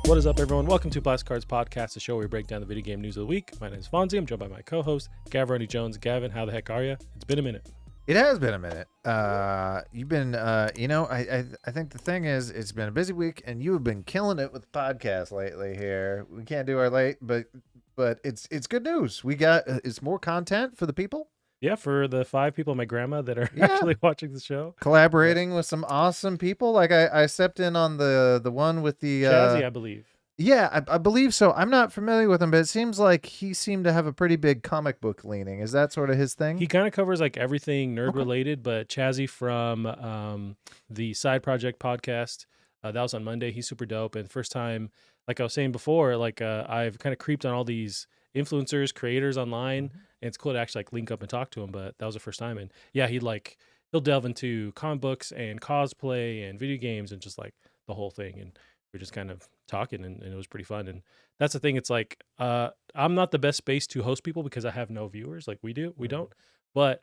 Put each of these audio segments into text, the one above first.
What is up, everyone? Welcome to Blast Cards Podcast, the show where we break down the video game news of the week. My name is Fonzie. I'm joined by my co-host, Gavroni Jones. Gavin, how the heck are you? It's been a minute. It has been a minute. You've been, I think the thing is, it's been a busy week, and you have been killing it with podcasts lately. Here, we can't do our late, but it's good news. We got it's more content for the people. Yeah, for the 5 people, my grandma that are actually watching the show, collaborating with some awesome people. Like I stepped in on the one with the Chazzy, I believe. Yeah, I believe so. I'm not familiar with him, but it seems like he seemed to have a pretty big comic book leaning. Is that sort of his thing? He kind of covers like everything nerd related, but Chazzy from the Side Project podcast, that was on Monday. He's super dope. And first time, like I was saying before, like I've kind of creeped on all these influencers, creators online, and it's cool to actually like link up and talk to him. But that was the first time, and yeah, he'll delve into comic books and cosplay and video games and just like the whole thing. And we're just kind of talking, and it was pretty fun. And that's the thing. It's like I'm not the best space to host people because I have no viewers like we don't. But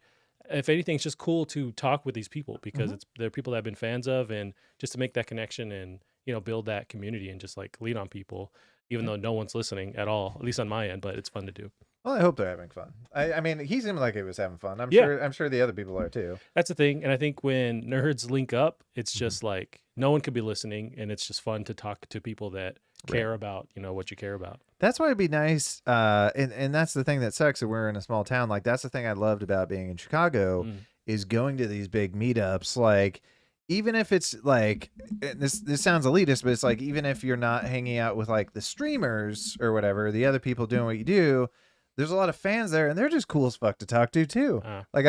if anything, it's just cool to talk with these people because they're people that I've been fans of, and just to make that connection and build that community and just like lean on people, even though no one's listening at all, at least on my end. But it's fun to do. Well, I hope they're having fun. I mean, he seemed like he was having fun. I'm sure the other people are too. That's the thing. And I think when nerds link up, it's just like no one could be listening, and it's just fun to talk to people that care about, what you care about. That's why it'd be nice. And that's the thing that sucks that we're in a small town. Like, that's the thing I loved about being in Chicago is going to these big meetups. Like, even if it's like, this sounds elitist, but it's like, even if you're not hanging out with like the streamers or whatever, the other people doing what you do, there's a lot of fans there, and they're just cool as fuck to talk to too. Like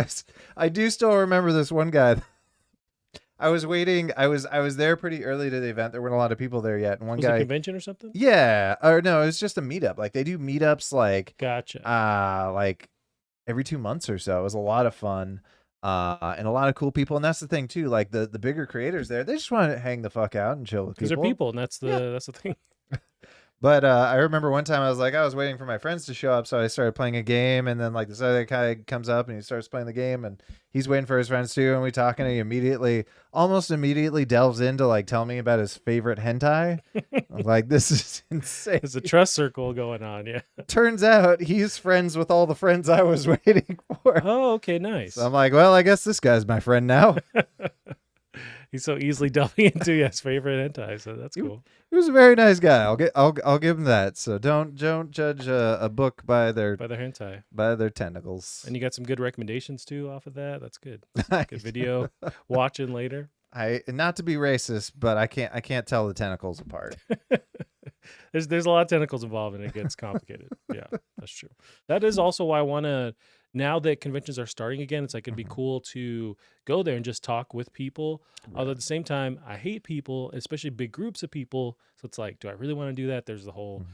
I do still remember this one guy. I was waiting. I was there pretty early to the event. There weren't a lot of people there yet. And one guy, a convention or something? Yeah, or no, it was just a meetup. Like they do meetups like like every 2 months or so. It was a lot of fun. And a lot of cool people. And that's the thing too. Like the bigger creators there, they just want to hang the fuck out and chill with people. Because they're people, and that's the thing. But I remember one time I was waiting for my friends to show up, so I started playing a game, and then like this other guy comes up and he starts playing the game, and he's waiting for his friends too, and we talking, and he almost immediately delves into like telling me about his favorite hentai. I'm like, this is insane. There's a trust circle going on, yeah. Turns out he's friends with all the friends I was waiting for. Oh, okay, nice. So I'm like, well, I guess this guy's my friend now. He's so easily delving into his favorite hentai, so that's cool. He was a very nice guy. I'll give him that. So don't judge a book by their hentai, by their tentacles. And you got some good recommendations too off of that. That's good. Good video watching later. Not to be racist, but I can't tell the tentacles apart. There's a lot of tentacles involved, and it gets complicated. Yeah, that's true. That is also why I want to. Now that conventions are starting again, it's like it'd be cool to go there and just talk with people. Right. Although at the same time, I hate people, especially big groups of people. So it's like, do I really want to do that? There's the whole,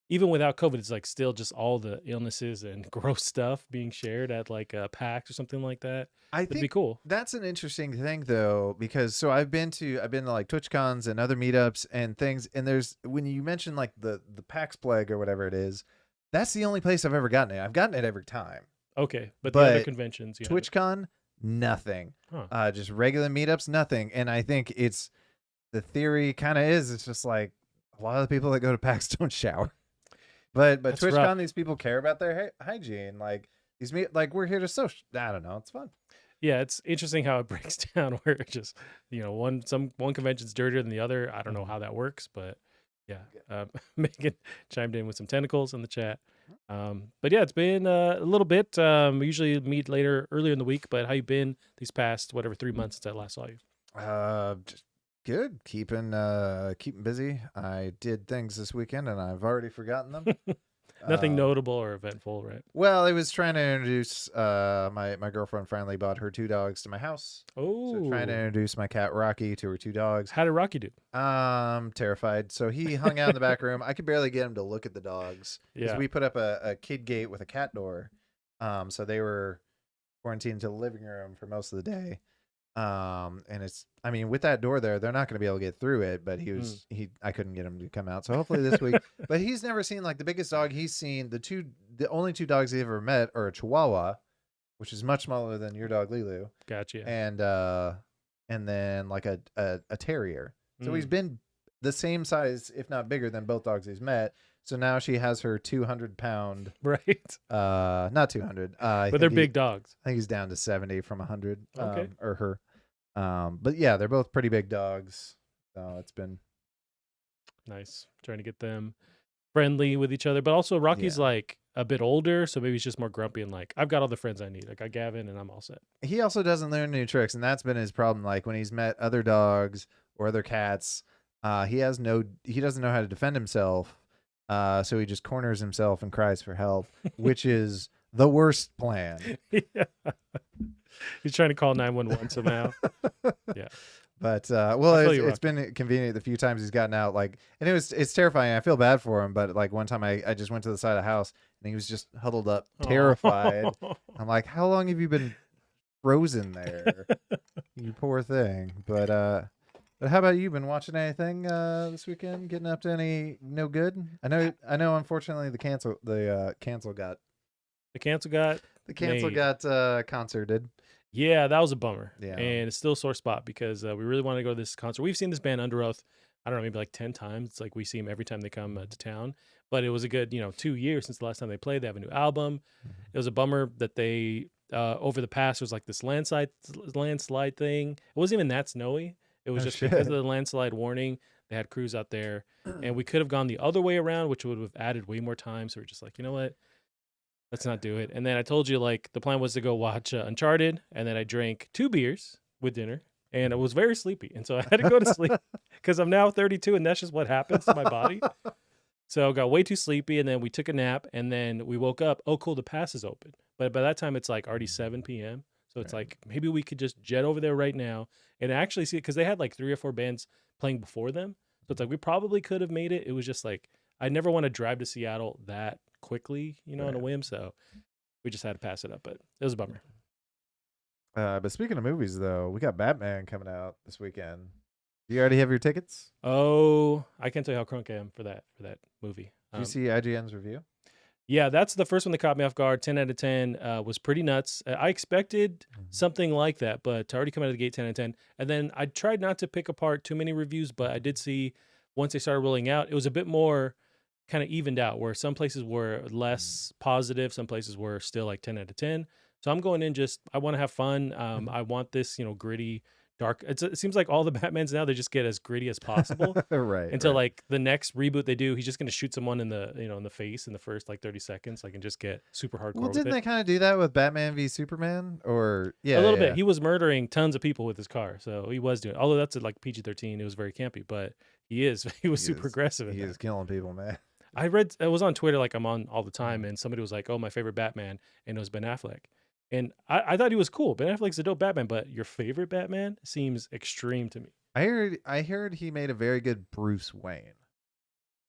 even without COVID, it's like still just all the illnesses and gross stuff being shared at like a PAX or something like that. It'd be cool. That's an interesting thing though, because I've been to like TwitchCons and other meetups and things, and there's when you mention like the PAX plague or whatever it is, that's the only place I've ever gotten it. I've gotten it every time. Okay, but the other conventions, TwitchCon, nothing. Just regular meetups, nothing. And I think it's the theory kind of is it's just like a lot of the people that go to PAX don't shower. But that's TwitchCon, rough. These people care about their hygiene. Like we're here to social. I don't know. It's fun. Yeah, it's interesting how it breaks down. Where it's just one convention's dirtier than the other. I don't know how that works, but yeah. Megan chimed in with some tentacles in the chat. But yeah, it's been a little bit. We usually meet earlier in the week, but how you been these past 3 months since I last saw you? Just good. Keeping busy. I did things this weekend and I've already forgotten them. Nothing notable or eventful, right? Well, I was trying to introduce my girlfriend finally bought her 2 dogs to my house. Oh, so trying to introduce my cat Rocky to her 2 dogs. How did Rocky do? Terrified. So he hung out in the back room. I could barely get him to look at the dogs because we put up a kid gate with a cat door. So they were quarantined to the living room for most of the day. And with that door there, they're not going to be able to get through it, but I couldn't get him to come out. So hopefully this week, but he's never seen like the biggest dog he's seen. The only 2 dogs he ever met are a Chihuahua, which is much smaller than your dog Lilu. Gotcha. And then like a terrier. So he's been the same size, if not bigger, than both dogs he's met. So now she has her 200-pound, Right. not 200. I But they're think big dogs. I think he's down to 70 from 100. Okay. Or her. But yeah, they're both pretty big dogs. So it's been Nice. Trying to get them friendly with each other. But also Rocky's Yeah. like a bit older, so maybe he's just more grumpy and like, I've got all the friends I need. Like I got Gavin and I'm all set. He also doesn't learn new tricks, and that's been his problem. Like when he's met other dogs or other cats, he doesn't know how to defend himself. So he just corners himself and cries for help, which is the worst plan. Yeah. He's trying to call 911 somehow. Yeah. But I well, feel you, it's been convenient the few times he's gotten out. Like, and it's terrifying. I feel bad for him, but like one time I just went to the side of the house and he was just huddled up, terrified. I'm like, how long have you been frozen there, you poor thing? But how about you? Been watching anything this weekend? Getting up to any no good? I know. Unfortunately, the cancel got made. concerted. Yeah, that was a bummer. Yeah. And it's still a sore spot because we really want to go to this concert. We've seen this band Under Oath, I don't know, maybe like 10 times. It's like we see them every time they come to town. But it was a good, 2 years since the last time they played. They have a new album. It was a bummer that they, over the past, was like this landslide thing. It wasn't even that snowy. It was just because of the landslide warning. They had crews out there. And we could have gone the other way around, which would have added way more time. So we're just like, you know what? Let's not do it. And then I told you, like, the plan was to go watch Uncharted, and then I drank 2 beers with dinner, and I was very sleepy. And so I had to go to sleep because I'm now 32, and that's just what happens to my body. So I got way too sleepy, and then we took a nap, and then we woke up. Oh, cool, the pass is open. But by that time, it's like already 7 p.m. So it's like maybe we could just jet over there right now and actually see it because they had like 3 or 4 bands playing before them. So it's like we probably could have made it. It was just like I never want to drive to Seattle that quickly, on a whim. So we just had to pass it up, but it was a bummer. But speaking of movies, though, we got Batman coming out this weekend. Do you already have your tickets? Oh, I can't tell you how crunk I am for that movie. Did you see IGN's review? Yeah, that's the first one that caught me off guard. 10 out of 10 was pretty nuts. I expected something like that, but to already come out of the gate 10 out of 10. And then I tried not to pick apart too many reviews, but I did see once they started rolling out, it was a bit more kind of evened out where some places were less positive, some places were still like 10 out of 10. So I'm going in I want to have fun. I want this, gritty, dark. It seems like all the Batmans now, they just get as gritty as possible. Right. Until like the next reboot they do, he's just going to shoot someone in the, in the face in the first like 30 seconds. Like, and just get super hardcore. Well, didn't they kind of do that with Batman v Superman? Or a little bit. He was murdering tons of people with his car. So he was doing, although that's like PG-13, it was very campy, but he was super aggressive. He is killing people, man. I was on Twitter, like I'm on all the time, and somebody was like, oh, my favorite Batman, and it was Ben Affleck. And I thought he was cool. Ben Affleck's a dope Batman, but your favorite Batman seems extreme to me. I heard he made a very good Bruce Wayne.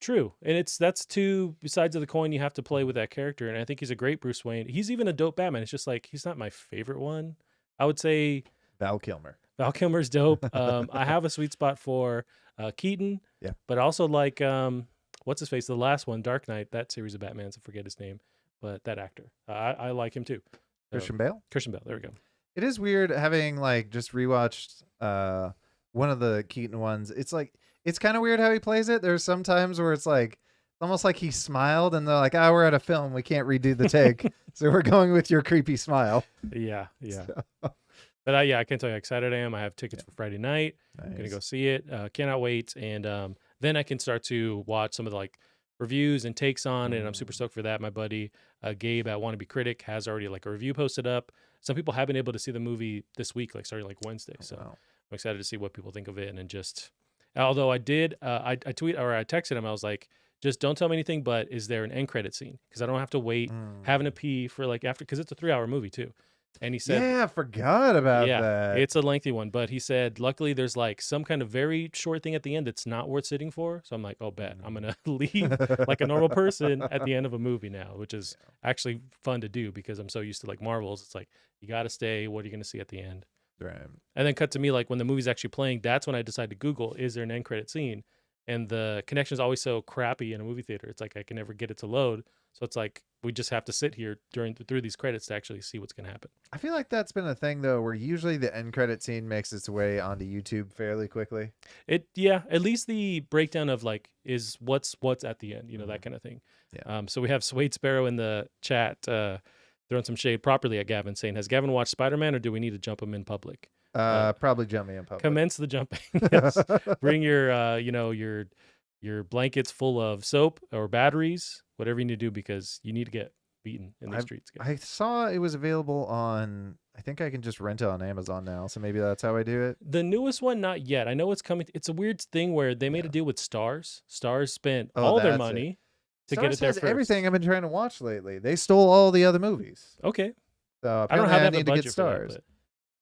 True. And that's 2 sides of the coin you have to play with that character, and I think he's a great Bruce Wayne. He's even a dope Batman. It's just like he's not my favorite one. I would say Val Kilmer. Val Kilmer's dope. I have a sweet spot for Keaton. Yeah. But also like what's his face? The last one, Dark Knight, that series of Batmans. I forget his name, but that actor, I like him too. Christian Bale. Christian Bale. There we go. It is weird having like just rewatched one of the Keaton ones. It's like it's kind of weird how he plays it. There's some times where it's like almost like he smiled, and they're like, "Oh, we're at a film. We can't redo the take, so we're going with your creepy smile." Yeah. So. But I can't tell you how excited I am. I have tickets for Friday night. Nice. I'm gonna go see it. Cannot wait. And then I can start to watch some of the like reviews and takes on it. And I'm super stoked for that. My buddy Gabe at Wannabe Critic has already like a review posted up. Some people have been able to see the movie this week, like starting like Wednesday. So I'm excited to see what people think of it. And just, although I did, I texted him. I was like, just don't tell me anything, but is there an end credit scene? Because I don't have to wait having to pee for like after, because it's a 3-hour movie too. And he said, yeah, I forgot about that. It's a lengthy one, but he said, luckily there's like some kind of very short thing at the end that's not worth sitting for. So I'm like, oh, bet I'm going to leave like a normal person at the end of a movie now, which is actually fun to do because I'm so used to like Marvels. It's like, you got to stay. What are you going to see at the end? Right. And then cut to me, like when the movie's actually playing, that's when I decide to Google, is there an end credit scene? And the connection is always so crappy in a movie theater. It's like, I can never get it to load. So it's like we just have to sit here through these credits to actually see what's going to happen. I feel like that's been a thing though, where usually the end credit scene makes its way onto YouTube fairly quickly. At least the breakdown of like is what's at the end, that kind of thing. Yeah. So we have Suede Sparrow in the chat throwing some shade properly at Gavin, saying, "Has Gavin watched Spider-Man, or do we need to jump him in public?" Probably jump me in public. Commence the jumping. Yes. Bring your your blankets full of soap or batteries, whatever you need to do, because you need to get beaten in the streets. I saw it was available on, I think I can just rent it on Amazon now, so maybe that's how I do it. The newest one, not yet. I know it's coming. It's a weird thing where they made a deal with Stars. Stars spent all their money to get it there first. Everything I've been trying to watch lately. They stole all the other movies. Okay. So I don't have I need to get for Stars.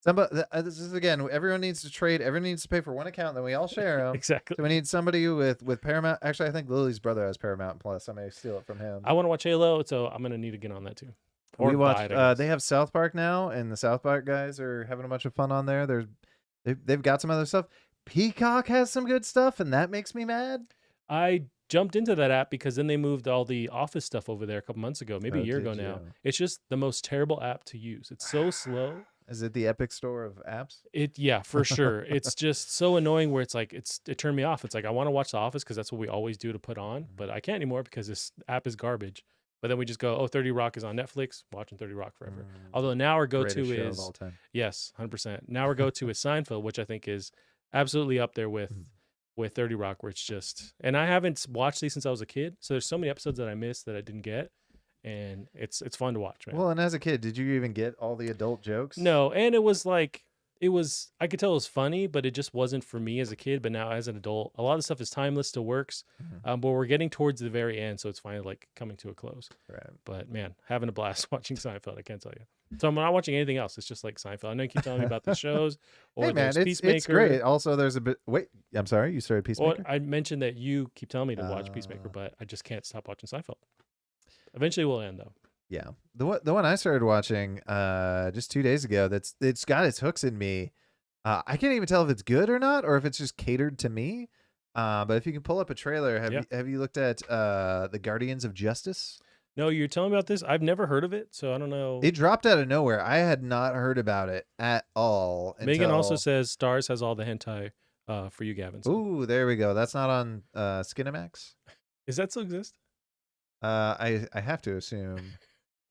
that, This is again, everyone needs to trade. Everyone needs to pay for one account, then we all share them. Exactly. So we need somebody with Paramount. Actually, I think Lily's brother has Paramount Plus. I may steal it from him. I want to watch Halo, so I'm gonna need to get on that too. Or we watch. buy it, I guess. They have South Park now, and the South Park guys are having a bunch of fun on there. They've got some other stuff. Peacock has some good stuff, and that makes me mad. I jumped into that app because then they moved all the Office stuff over there a couple months ago, maybe a year ago now. It's just the most terrible app to use. It's so slow. Is it the Epic Store of apps? Yeah, for sure. It's just so annoying where it's like it turned me off. It's like I want to watch The Office because that's what we always do to put on, but I can't anymore because this app is garbage. But then we just go, 30 Rock is on Netflix, watching 30 Rock forever. Although now our go-to is, yes, 100%. Now our go-to is Seinfeld, which I think is absolutely up there with 30 Rock, where it's just, and I haven't watched these since I was a kid, so there's so many episodes that I missed that I didn't get, and it's fun to watch, man. Well, and as a kid, did you even get all the adult jokes? No, and it was like, I could tell it was funny, but it just wasn't for me as a kid. But now as an adult, a lot of the stuff is timeless, still works. But we're getting towards the very end, so it's finally like coming to a close. Right. But man, having a blast watching Seinfeld, I can't tell you. So I'm not watching anything else. It's just like Seinfeld. I know you keep telling me about the shows. Or hey man, Peacemaker. it's great. Also, there's a bit. Wait, I'm sorry, you started Peacemaker. Well, I mentioned that you keep telling me to watch Peacemaker, but I just can't stop watching Seinfeld. Eventually, we'll end though. Yeah, the one I started watching just 2 days ago. It's got its hooks in me. I can't even tell if it's good or not, or if it's just catered to me. But if you can pull up a trailer, have you looked at the Guardians of Justice? No, you're telling me about this. I've never heard of it, so I don't know. It dropped out of nowhere. I had not heard about it at all. Megan also says Stars has all the hentai for you, Gavin. So. Ooh, there we go. That's not on Skinamax. Does that still exist? I have to assume.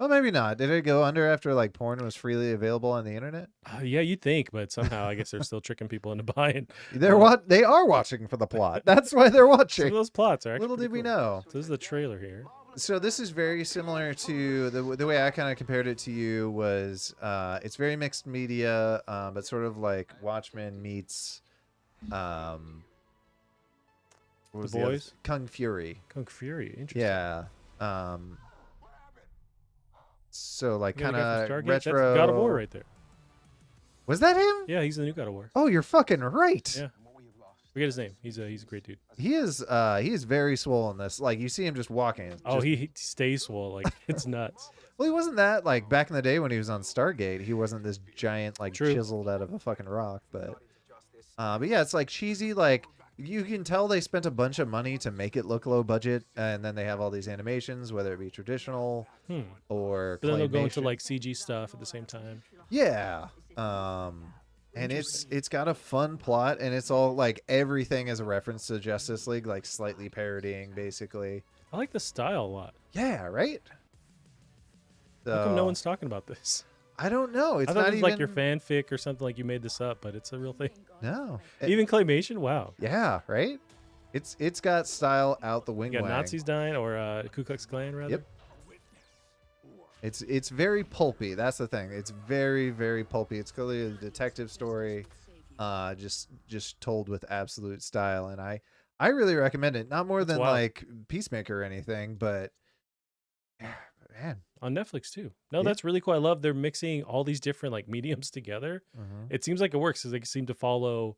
Well, maybe not. Did it go under after like porn was freely available on the internet? Yeah, you'd think, but somehow I guess they're still tricking people into buying. They are watching for the plot. That's why they're watching. Some of those plots are actually little did we know. So this is the trailer here. So this is very similar to the way I kind of compared it to you was it's very mixed media, but sort of like Watchmen meets The Boys? Kung Fury. Kung Fury, interesting. Yeah. So like You got kind a guy from of Stargate? retro. That's God of War right there. Was that him? Yeah, he's the new God of War. Oh, you're fucking right. Yeah. Forget his name. He's a great dude. He is very swole in this. Like you see him just walking. He stays swole. Like it's nuts. Well, he wasn't that like back in the day when he was on Stargate. He wasn't this giant like chiseled out of a fucking rock. But yeah, it's like cheesy. Like you can tell they spent a bunch of money to make it look low budget, and then they have all these animations, whether it be traditional or. But then they'll go into like CG stuff at the same time. Yeah. And it's got a fun plot, and it's all like everything is a reference to Justice League, like slightly parodying basically. I like the style a lot. Yeah, right. So, how come no one's talking about this? I don't know. It's I thought not it was even like your fanfic or something, like you made this up, but it's a real thing. No. Even claymation. Wow. Yeah. Right. It's got style out the wing. You got Nazis dying, or Ku Klux Klan rather. Yep. It's very pulpy. That's the thing. It's very, very pulpy. It's clearly a detective story, just told with absolute style. And I really recommend it. Not more than like Peacemaker or anything, but man, on Netflix too. No, that's really cool. I love they're mixing all these different like mediums together. It seems like it works because they seem to follow,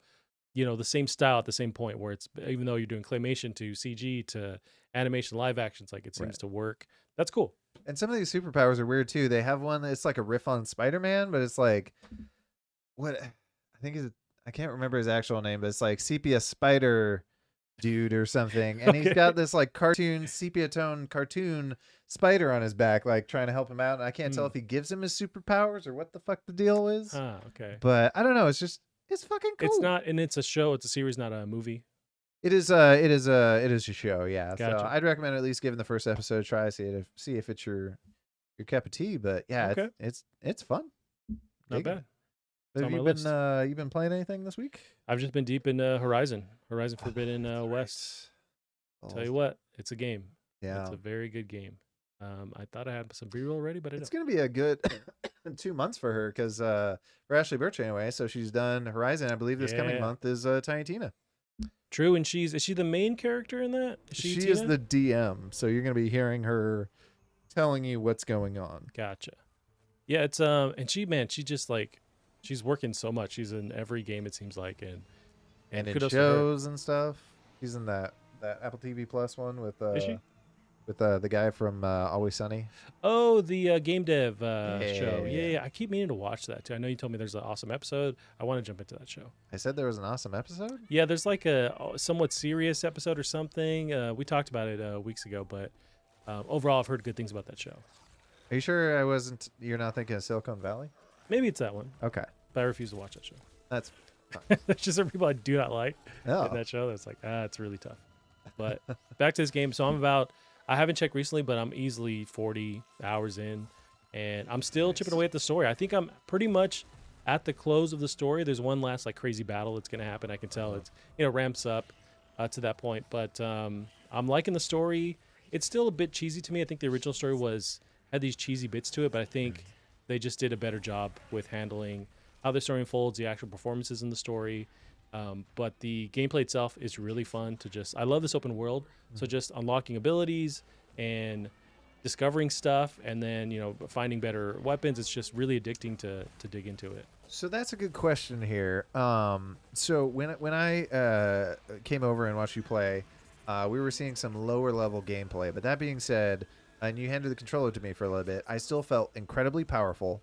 the same style at the same point. Where it's even though you're doing claymation to CG to animation, live actions, like it seems to work. That's cool. And some of these superpowers are weird too. They have one that's like a riff on Spider-Man, but it's like what I think is I can't remember his actual name, but it's like Sepia Spider dude or something, and he's got this like cartoon sepia tone cartoon spider on his back, like trying to help him out. And I can't tell if he gives him his superpowers or what the fuck the deal is. Okay. But I don't know. It's fucking cool. It's not, and it's a show. It's a series, not a movie. It is a show. Yeah. Gotcha. So I'd recommend at least giving the first episode a try, see if it's your cup of tea. But yeah, Okay. it's fun. Not bad. But on have my you been playing anything this week? I've just been deep in Horizon Forbidden West. Tell you what, it's a game. Yeah. It's a very good game. I thought I had some B-roll already, but it's going to be a good 2 months for her because for Ashley Birch anyway. So she's done Horizon. I believe this coming month is Tiny Tina. True, and is she the main character in that? She is the DM, so you're going to be hearing her telling you what's going on. Gotcha. Yeah, it's and she just like she's working so much. She's in every game it seems like, and in shows and stuff. She's in that Apple TV Plus one with Is she? With the guy from Always Sunny. Oh, the game dev show. Yeah. I keep meaning to watch that too. I know you told me there's an awesome episode. I want to jump into that show. I said there was an awesome episode? Yeah, there's like a somewhat serious episode or something. We talked about it weeks ago, but overall I've heard good things about that show. Are you sure you're not thinking of Silicon Valley? Maybe it's that one. Okay. But I refuse to watch that show. That's There's just some people I do not like in oh. that show. That's like, it's really tough. But back to this game. So I haven't checked recently, but I'm easily 40 hours in, and I'm still chipping away at the story. I think I'm pretty much at the close of the story. There's one last like crazy battle that's going to happen. I can tell it's ramps up to that point, but I'm liking the story. It's still a bit cheesy to me. I think the original story had these cheesy bits to it, but I think they just did a better job with handling how the story unfolds, the actual performances in the story. But the gameplay itself is really fun I love this open world. So just unlocking abilities and discovering stuff and then, finding better weapons. It's just really addicting to dig into it. So that's a good question here. So when I came over and watched you play, we were seeing some lower level gameplay. But that being said, and you handed the controller to me for a little bit, I still felt incredibly powerful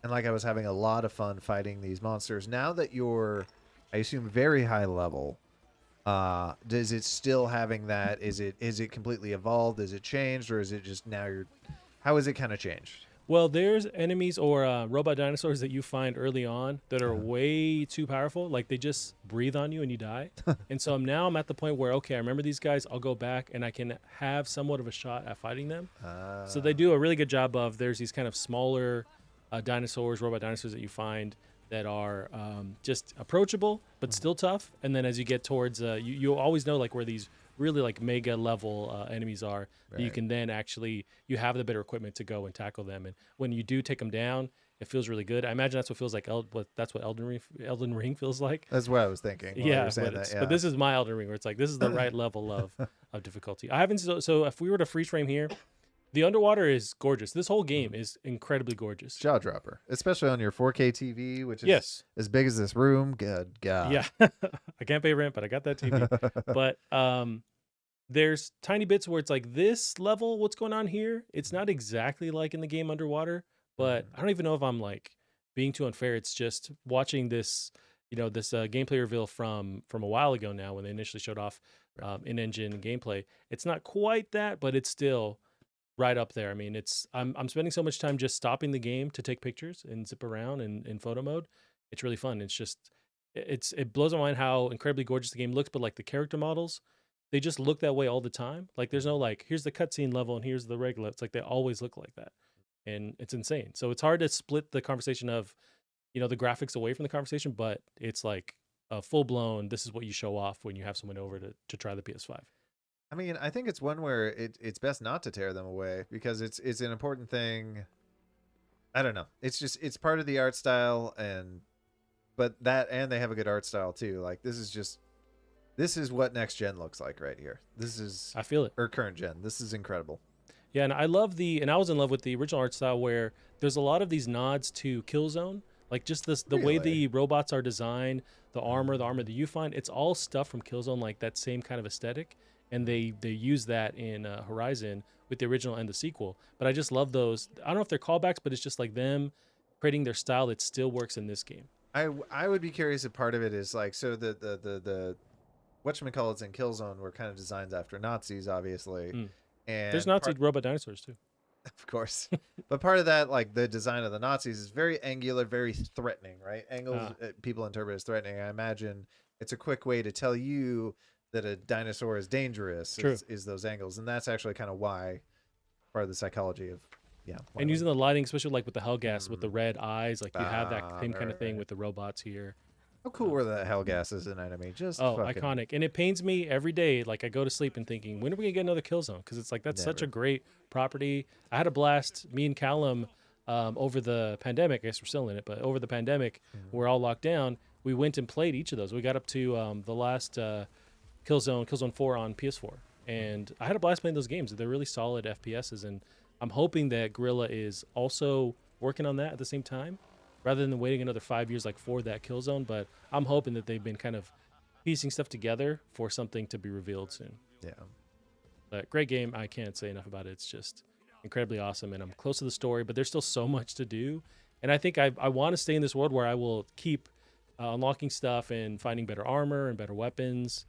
and like I was having a lot of fun fighting these monsters. Now that you're, I assume, very high level, does it still having that? Is it completely evolved? Is it changed, or is it just now how is it kind of changed? Well, there's enemies or robot dinosaurs that you find early on that are way too powerful. Like they just breathe on you and you die. And so now I'm at the point where, okay, I remember these guys. I'll go back and I can have somewhat of a shot at fighting them. So they do a really good job of, there's these kind of smaller robot dinosaurs that you find that are just approachable but still tough. And then as you get towards you always know like where these really like mega level enemies are, right. You can then actually, you have the better equipment to go and tackle them. And when you do take them down, it feels really good. I imagine that's what feels like that's what Elden Ring feels like. That's what I was thinking. Yeah, but this is my Elden Ring where it's like this is the right level of difficulty. I haven't so if we were to freeze frame here, the underwater is gorgeous. This whole game is incredibly gorgeous. Jaw dropper, especially on your 4K TV, which is as big as this room. Good God. Yeah. I can't pay rent, but I got that TV. But there's tiny bits where it's like this level, what's going on here? It's not exactly like in the game Underwater, but I don't even know if I'm like being too unfair. It's just watching this, this gameplay reveal from a while ago now when they initially showed off in-engine gameplay. It's not quite that, but it's still right up there. I mean, I'm spending so much time just stopping the game to take pictures and zip around in photo mode. It's really fun. It's just it blows my mind how incredibly gorgeous the game looks, but like the character models, they just look that way all the time. Like there's no like here's the cutscene level and here's the regular. It's like they always look like that. And it's insane. So it's hard to split the conversation of the graphics away from the conversation, but it's like a full-blown this is what you show off when you have someone over to try the PS5. I mean, I think it's one where it's best not to tear them away because it's an important thing. I don't know. It's part of the art style and they have a good art style too. Like this is what next gen looks like right here. I feel it. Or current gen. This is incredible. Yeah, and I was in love with the original art style where there's a lot of these nods to Killzone. Like just the way the robots are designed, the armor that you find, it's all stuff from Killzone, like that same kind of aesthetic. And they use that in Horizon with the original and the sequel. But I just love those. I don't know if they're callbacks, but it's just like them creating their style that still works in this game. I would be curious if part of it is like, so the whatchamacallits in Killzone were kind of designed after Nazis, obviously, Mm. There's and Nazi robot dinosaurs too. of course, but part of that, like the design of the Nazis, is very angular, very threatening, right? Angles people interpret as threatening. I imagine it's a quick way to tell you that a dinosaur is dangerous. True. Is those angles, and that's actually kind of why part of the psychology of And using the lighting, especially like with the Hellgas, with the Mm. red eyes, like you have that same kind of thing right. with the robots here. How cool were the Hellgas as an enemy? Just Oh, fucking iconic. And it pains me every day. Like I go to sleep and thinking, when are we gonna get another Killzone? Because it's like that's such a never. great property. I had a blast. Me and Callum, over the pandemic. I guess we're still in it, but over the pandemic, we're all locked down. We went and played each of those. We got up to the last Killzone 4 on PS4, and I had a blast playing those games. They're really solid FPSs, and I'm hoping that Guerrilla is also working on that at the same time, rather than waiting another 5 years like for that Killzone. But I'm hoping that they've been kind of piecing stuff together for something to be revealed soon. Yeah. But great game. I can't say enough about it. It's just incredibly awesome, and I'm close to the story, but there's still so much to do. And I think I want to stay in this world where I will keep unlocking stuff and finding better armor and better weapons.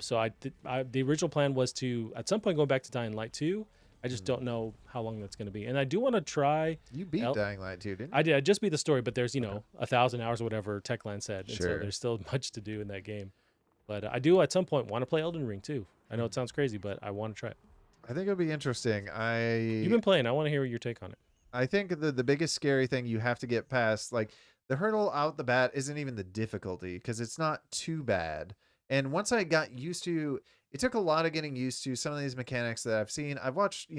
So the original plan was to, at some point, go back to Dying Light 2. I just don't know how long that's going to be. And I do want to try. You beat Dying Light 2, didn't you? I did. I just beat the story, but there's, 1,000 hours or whatever Techland said. And Sure. so there's still much to do in that game. But I do, at some point, want to play Elden Ring, too. I know it sounds crazy, but I want to try it. I think it'll be interesting. You've been playing. I want to hear your take on it. I think the biggest scary thing you have to get past, like the hurdle out the bat isn't even the difficulty, because it's not too bad. And once I got used to, it took a lot of getting used to some of these mechanics that I've seen. I've watched,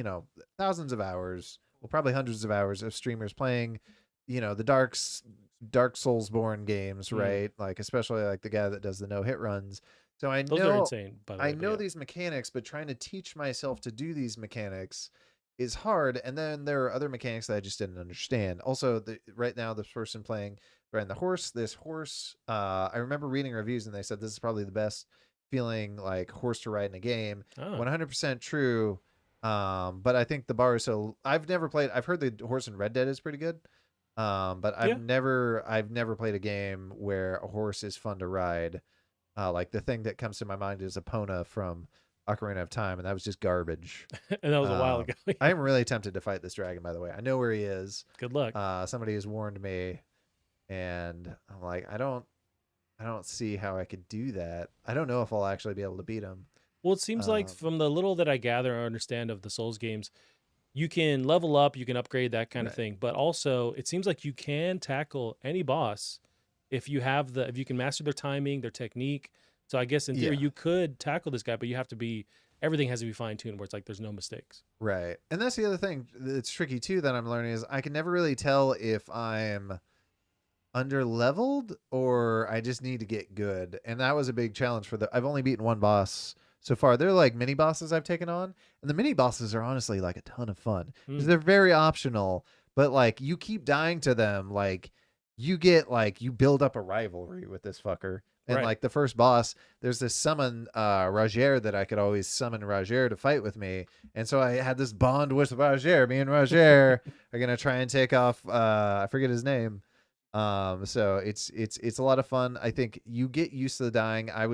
thousands of hours, well, probably hundreds of hours of streamers playing, the Dark Soulsborne games, right? Like, especially like the guy that does the no-hit runs. So Those are insane, by the way. I know these mechanics, but trying to teach myself to do these mechanics is hard. And then there are other mechanics that I just didn't understand. Also, right now, this person riding the horse, I remember reading reviews and they said this is probably the best feeling like horse to ride in a game. 100% true. But I think the bar is so, I've heard the horse in Red Dead is pretty good. But I've never played a game where a horse is fun to ride. Like the thing that comes to my mind is Epona from Ocarina of Time, and that was just garbage. And that was a while ago. I am really tempted to fight this dragon, by the way. I know where he is. Good luck. Somebody has warned me, and I'm like, I don't see how I could do that. I don't know if I'll actually be able to beat him. Well, it seems like from the little that I gather or understand of the Souls games, you can level up, you can upgrade, that kind of thing. But also, it seems like you can tackle any boss if you can master their timing, their technique. So I guess in theory you could tackle this guy, but everything has to be fine tuned where it's like there's no mistakes. Right. And that's the other thing that's tricky too that I'm learning is I can never really tell if I'm under leveled or I just need to get good. And that was a big challenge I've only beaten one boss so far. They're like mini bosses I've taken on, and the mini bosses are honestly like a ton of fun because they're very optional, but like you keep dying to them. Like you build up a rivalry with this fucker. And like the first boss, there's this summon Roger that I could always summon Roger to fight with me. And so I had this bond with Roger. Me and Roger are going to try and take off, I forget his name. So it's a lot of fun. I think you get used to the dying. I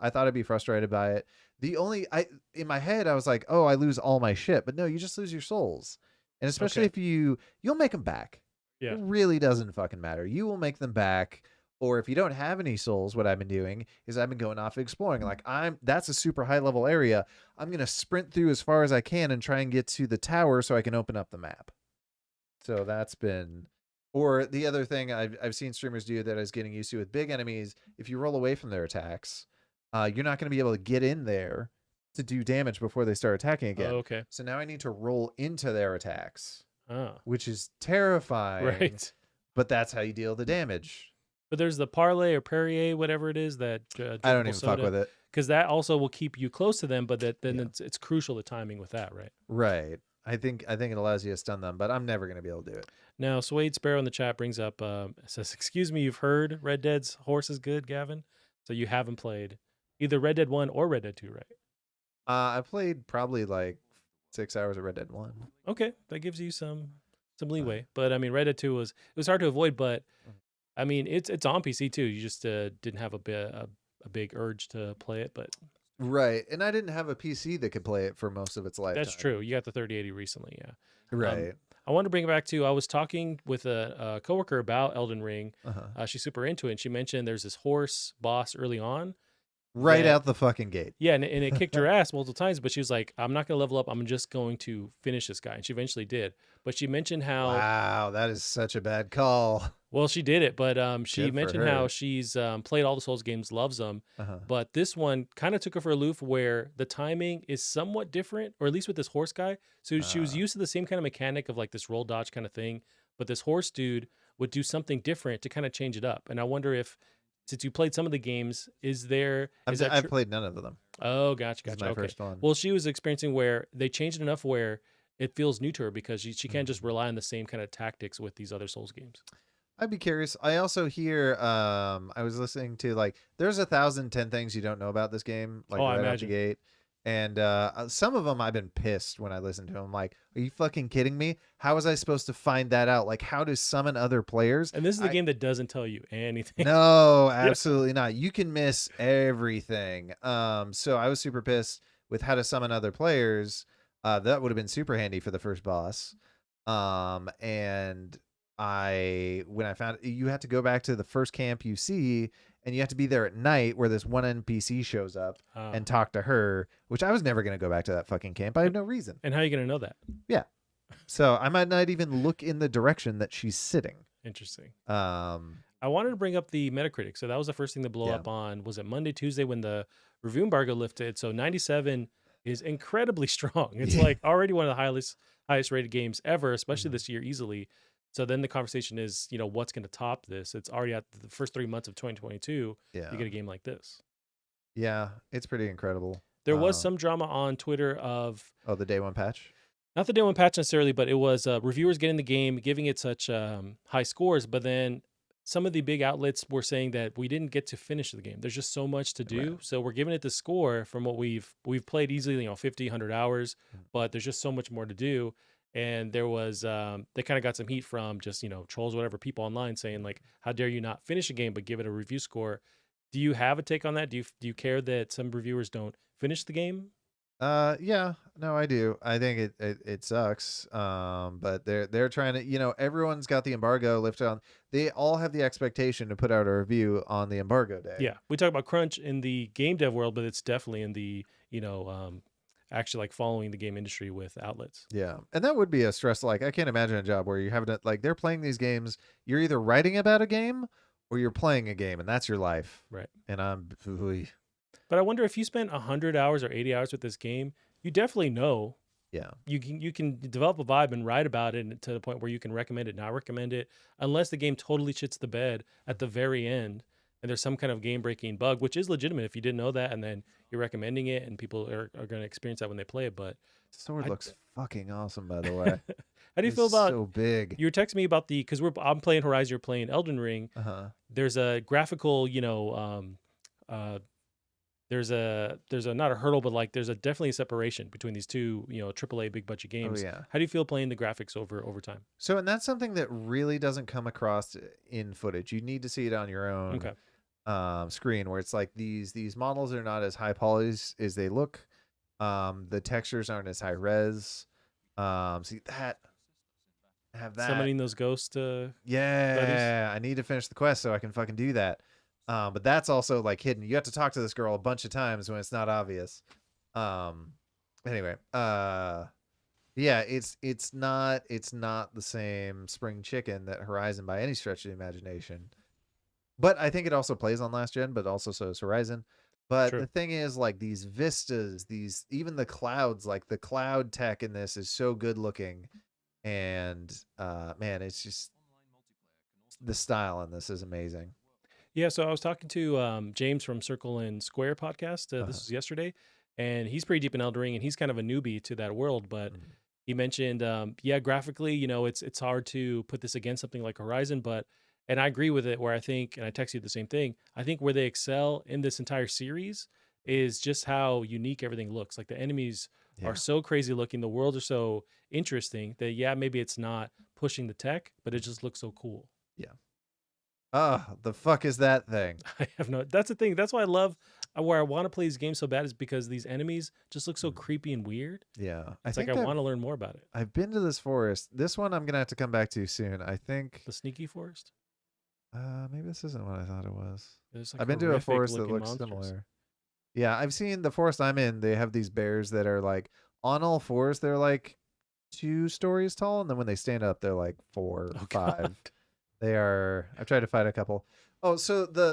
thought I'd be frustrated by it. In my head, I was like, oh, I lose all my shit. But no, you just lose your souls. And especially if you'll make them back. Yeah. It really doesn't fucking matter. You will make them back. Or if you don't have any souls, what I've been doing is I've been going off exploring. Like that's a super high level area. I'm going to sprint through as far as I can and try and get to the tower so I can open up the map. So that's been, or the other thing I've seen streamers do that I was getting used to with big enemies, if you roll away from their attacks, you're not going to be able to get in there to do damage before they start attacking again. Oh, okay. So now I need to roll into their attacks, which is terrifying. Right. But that's how you deal the damage. But there's the parlay or Perrier, whatever it is that I don't even fuck with it, because that also will keep you close to them. But then it's crucial the timing with that, right? Right. I think it allows you to stun them, but I'm never going to be able to do it. Now, Suede Sparrow in the chat brings up says, "Excuse me, you've heard Red Dead's horse is good, Gavin. So you haven't played either Red Dead 1 or Red Dead 2, right?" I played probably like 6 hours of Red Dead 1. Okay, that gives you some leeway. But I mean, Red Dead 2 was hard to avoid, but I mean, it's on PC too. You just didn't have a a big urge to play it, but Right. And I didn't have a PC that could play it for most of its lifetime. that's true. You got the 3080 recently, yeah. Right. I want to bring it back to, I was talking with a coworker about Elden Ring. Uh-huh. She's super into it, and she mentioned there's this horse boss early on. Right That out the fucking gate. Yeah, and it kicked her ass multiple times, but she was like, I'm not going to level up. I'm just going to finish this guy. And she eventually did. But she mentioned how, Wow, that is such a bad call. well, she did it, but she Good for mentioned how her. she's played all the Souls games, loves them. Uh-huh. But this one kind of took her for a loop where the timing is somewhat different, or at least with this horse guy. So she was used to the same kind of mechanic of like this roll dodge kind of thing. But this horse dude would do something different to kind of change it up. And I wonder if, since you played some of the games, is that I've played none of them. Oh, gotcha, This is gotcha. my Okay. first one. Well, she was experiencing where they changed it enough where it feels new to her because she can't just rely on the same kind of tactics with these other Souls games. I'd be curious. I also hear I was listening to like there's 1,010 things you don't know about this game, like Oh, I right out the imagine. gate. And some of them I've been pissed when I listen to them. I'm like, are you fucking kidding me? How was I supposed to find that out? Like, how to summon other players? And this is the game that doesn't tell you anything. No, absolutely not. You can miss everything. So I was super pissed with how to summon other players. That would have been super handy for the first boss. And when I found you had to go back to the first camp you see, and you have to be there at night where this one NPC shows up and talk to her, which I was never going to go back to that fucking camp. I have no reason. And how are you going to know that? Yeah. So I might not even look in the direction that she's sitting. Interesting. I wanted to bring up the Metacritic. So that was the first thing to blow up on, was it Monday, Tuesday when the review embargo lifted. So 97 is incredibly strong. It's like already one of the highest rated games ever, especially this year easily. So then the conversation is, what's going to top this? It's already at the first 3 months of 2022. Yeah. You get a game like this. Yeah, it's pretty incredible. There was some drama on Twitter of... Oh, the day one patch? Not the day one patch necessarily, but it was reviewers getting the game, giving it such high scores, but then some of the big outlets were saying that we didn't get to finish the game. There's just so much to do. Right. So we're giving it the score from what we've played easily, 50, 100 hours, but there's just so much more to do. And there was, they kind of got some heat from just, trolls, whatever, people online saying like, how dare you not finish a game, but give it a review score. Do you have a take on that? Do you care that some reviewers don't finish the game? Yeah, no, I do. I think it sucks. But they're trying to, everyone's got the embargo lifted on. They all have the expectation to put out a review on the embargo day. Yeah, we talk about crunch in the game dev world, but it's definitely in the, actually like following the game industry with outlets. Yeah. And that would be a stress. Like, I can't imagine a job where you have like they're playing these games. You're either writing about a game or you're playing a game, and that's your life. Right. And But I wonder if you spent 100 hours or 80 hours with this game, you definitely know. Yeah. You can develop a vibe and write about it to the point where you can recommend it, not recommend it, unless the game totally shits the bed at the very end and there's some kind of game-breaking bug, which is legitimate if you didn't know that, and then you're recommending it and people are going to experience that when they play it. But sword looks fucking awesome, by the way. How do you feel about... so big? You were texting me about because I'm playing Horizon, you're playing Elden Ring. There's a graphical, there's a not a hurdle, but like there's definitely a separation between these two, AAA big budget games. Oh, yeah. How do you feel playing the graphics over time? So, and that's something that really doesn't come across in footage. You need to see it on your own screen, where it's like these models are not as high poly as they look. The textures aren't as high res. See that. Have that. Summoning those ghosts. Yeah, buddies? I need to finish the quest so I can fucking do that. But that's also like hidden. You have to talk to this girl a bunch of times when it's not obvious. Anyway, yeah, it's not the same spring chicken that Horizon by any stretch of the imagination. But I think it also plays on last gen, but also so is Horizon. But True. The thing is, like, these vistas, even the clouds, like the cloud tech in this is so good looking. And man, it's just the style in this is amazing. Yeah, so I was talking to James from Circle and Square podcast. This was yesterday, and he's pretty deep in Elden Ring, and he's kind of a newbie to that world. But he mentioned, graphically, it's hard to put this against something like Horizon, and I agree with it. Where I think, and I text you the same thing. I think where they excel in this entire series is just how unique everything looks. Like the enemies are so crazy looking, the worlds are so interesting that maybe it's not pushing the tech, but it just looks so cool. Yeah. The fuck is that thing? I have no. That's the thing. That's why I love where I want to play these games so bad is because these enemies just look so Mm. creepy and weird. Yeah, I It's like I think want to learn more about it. I've been to this forest. This one I'm gonna have to come back to soon. I think The sneaky forest. maybe this isn't what I thought it was. There's like I've been to a horrific forest that looking looks monsters. similar. Yeah, I've seen the forest I'm in. They have these bears that are like on all fours. They're like 2 stories tall, and then when they stand up, they're like 4, Oh 5. God. They are. I've tried to fight a couple. Oh, so the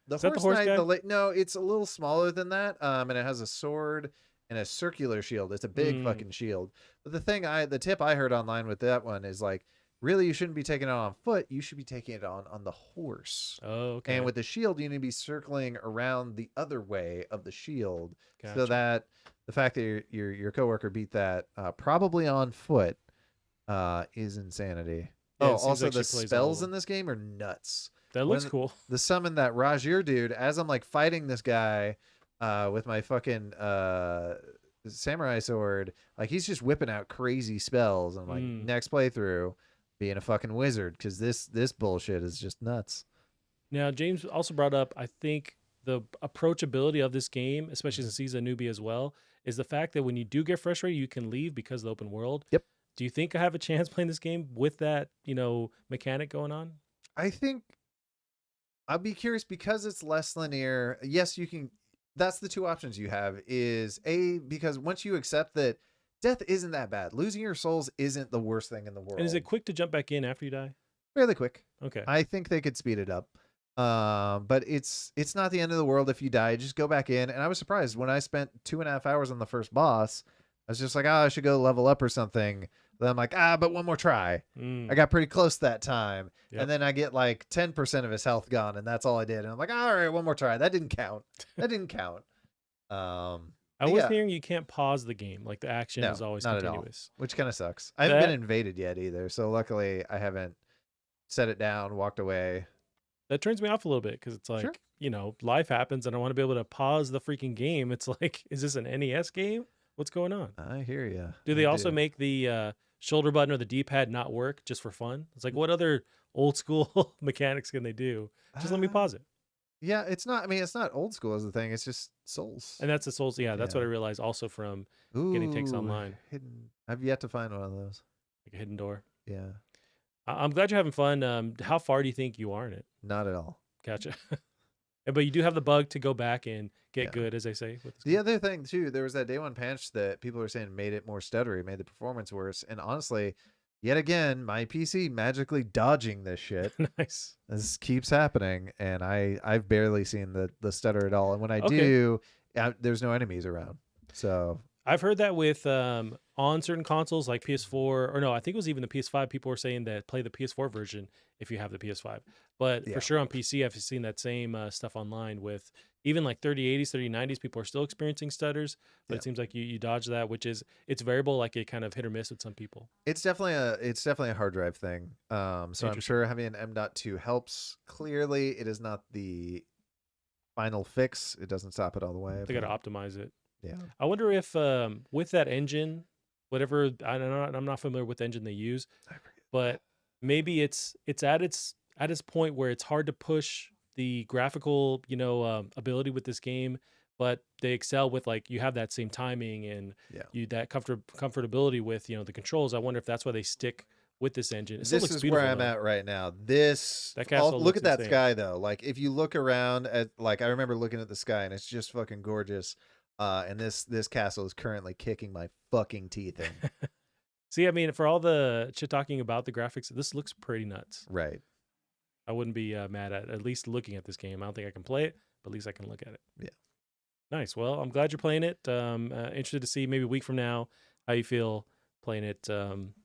Is that the horse horse knight, guy? no, it's a little smaller than that. And it has a sword and a circular shield. It's a big Mm. fucking shield. But the tip I heard online with that one is like, really, you shouldn't be taking it on foot. You should be taking it on the horse. Oh, okay. And with the shield, you need to be circling around the other way of the shield, so Gotcha. that the fact that your coworker beat that probably on foot is insanity. Yeah, Oh, it seems also like she the plays all of spells in them. this game are nuts. That looks When cool. the summon that Rajir dude, as I'm like fighting this guy with my fucking samurai sword, like he's just whipping out crazy spells. I'm like, next playthrough, being a fucking wizard, because this bullshit is just nuts. Now, James also brought up, I think, the approachability of this game, especially since he's a newbie as well, is the fact that when you do get frustrated, you can leave because of the open world. Yep. Do you think I have a chance playing this game with that, mechanic going on? I think I'll be curious because it's less linear. Yes, you can. That's the 2 options you have is because once you accept that death isn't that bad, losing your souls isn't the worst thing in the world. And is it quick to jump back in after you die? Fairly quick. Okay. I think they could speed it up. But it's not the end of the world if you die. Just go back in. And I was surprised when I spent 2.5 hours on the first boss. I was just like, I should go level up or something. Then I'm like, but one more try. I got pretty close that time. Yep. And then I get like 10% of his health gone, and that's all I did. And I'm like, all right, one more try. That didn't count. That didn't count. I was yeah. hearing you can't pause the game. Like the action No, is always not at all. continuous. Which kind of sucks. I haven't been invaded yet either. So luckily I haven't set it down, walked away. That turns me off a little bit because it's like, Sure. Life happens and I want to be able to pause the freaking game. It's like, is this an NES game? What's going on? I hear you. Do they also make the shoulder button or the D-pad not work just for fun? It's like, what other old school mechanics can they do? Just let me pause it. Yeah, it's not. I mean, it's not old school as the thing. It's just Souls. And that's the Souls. Yeah, that's what I realized also from getting takes online. Hidden. I've yet to find one of those. Like a hidden door. Yeah. I'm glad you're having fun. How far do you think you are in it? Not at all. Gotcha. But you do have the bug to go back and get good, as they say. With the other thing too, there was that day one patch that people were saying made it more stuttery, made the performance worse. And honestly, yet again, my PC magically dodging this shit. Nice. This keeps happening, and I've barely seen the stutter at all. And when I do, there's no enemies around. So I've heard that with on certain consoles like PS4, or no, I think it was even the PS5. People were saying that play the PS4 version if you have the PS5. But for sure on PC, I've seen that same stuff online with even like 3080s, 3090s. People are still experiencing stutters, but it seems like you dodge that, which is it's variable, like it kind of hit or miss with some people. It's definitely a hard drive thing. So I'm sure having an M.2 helps. Clearly, it is not the final fix. It doesn't stop it all the way. They got to optimize it. Yeah. I wonder if with that engine, whatever, I'm not familiar with the engine they use, but maybe it's at its point where it's hard to push the graphical, ability with this game, but they excel with like you have that same timing and you that comfortability with the controls. I wonder if that's why they stick with this engine. This is where I'm at right now. That castle. Look at that sky though. Like if you look around at, like, I remember looking at the sky and it's just fucking gorgeous. And this castle is currently kicking my fucking teeth in. See, I mean, for all the shit talking about the graphics, this looks pretty nuts. Right. I wouldn't be mad at least looking at this game. I don't think I can play it, but at least I can look at it. Yeah. Nice. Well, I'm glad you're playing it. Interested to see maybe a week from now how you feel playing it.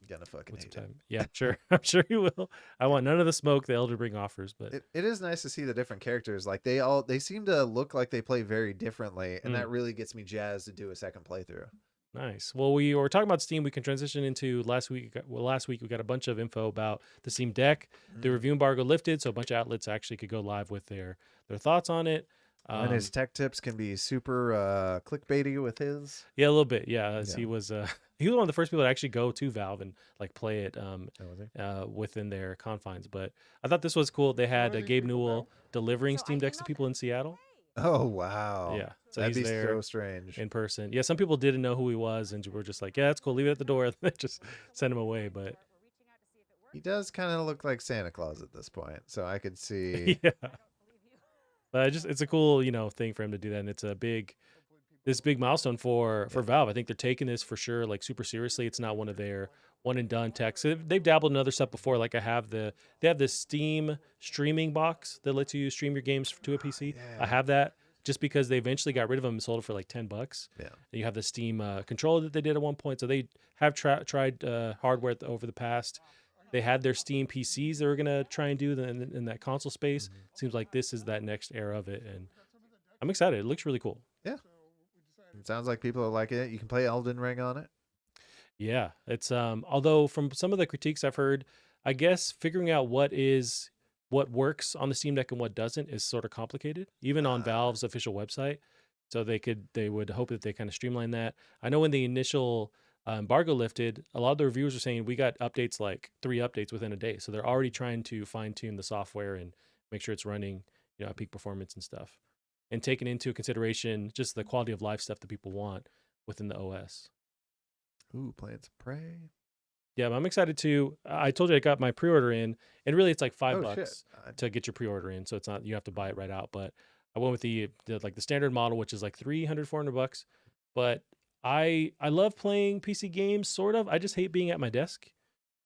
Gonna fucking hate it. Yeah, sure. I'm sure you will. I want none of the smoke the Elden Ring offers, but it is nice to see the different characters. Like they seem to look like they play very differently, and that really gets me jazzed to do a second playthrough. Nice. Well, we were talking about Steam. We can transition into last week. Last week we got a bunch of info about the Steam Deck. The review embargo lifted, so a bunch of outlets actually could go live with their thoughts on it. And his tech tips can be super clickbaity with his. Yeah, a little bit. Yeah, as Yeah. he was he was one of the first people to actually go to Valve and like play it Oh, was he? within their confines. But I thought this was cool. They had Gabe Newell delivering Steam Decks to people in Seattle. Oh, wow. Yeah, so That'd he's be there so strange. in person. Yeah, some people didn't know who he was and were just like, "Yeah, that's cool. Leave it at the door." And just send him away. But He does kind of look like Santa Claus at this point, so I could see. yeah, but it's a cool thing for him to do that, and it's this big milestone for Valve. I think they're taking this for sure like super seriously. It's not one of their one and done techs. They've dabbled in other stuff before. Like they have this Steam streaming box that lets you stream your games to a PC. I have that just because they eventually got rid of them and sold it for like $10. Yeah. And you have the Steam controller that they did at one point. So they have tried hardware over the past. They had their Steam PCs they were gonna try and do in that console space. Seems like this is that next era of it, and I'm excited. It looks really cool. Yeah. It sounds like people are liking it. You can play Elden Ring on it. Yeah, it's although from some of the critiques I've heard, I guess figuring out what works on the Steam Deck and what doesn't is sort of complicated, even on Valve's official website. So they would hope that they kind of streamline that. I know when the initial embargo lifted, a lot of the reviewers are saying we got updates like 3 updates within a day. So they're already trying to fine tune the software and make sure it's running, at peak performance and stuff, and taking into consideration just the quality of life stuff that people want within the OS. Ooh, Plants of Prey. Yeah, but I'm excited to. I told you I got my pre-order in, and really it's like $5 shit. to get your pre-order in, so it's not you have to buy it right out. But I went with the standard model, which is like $300-$400. But I love playing PC games, sort of. I just hate being at my desk,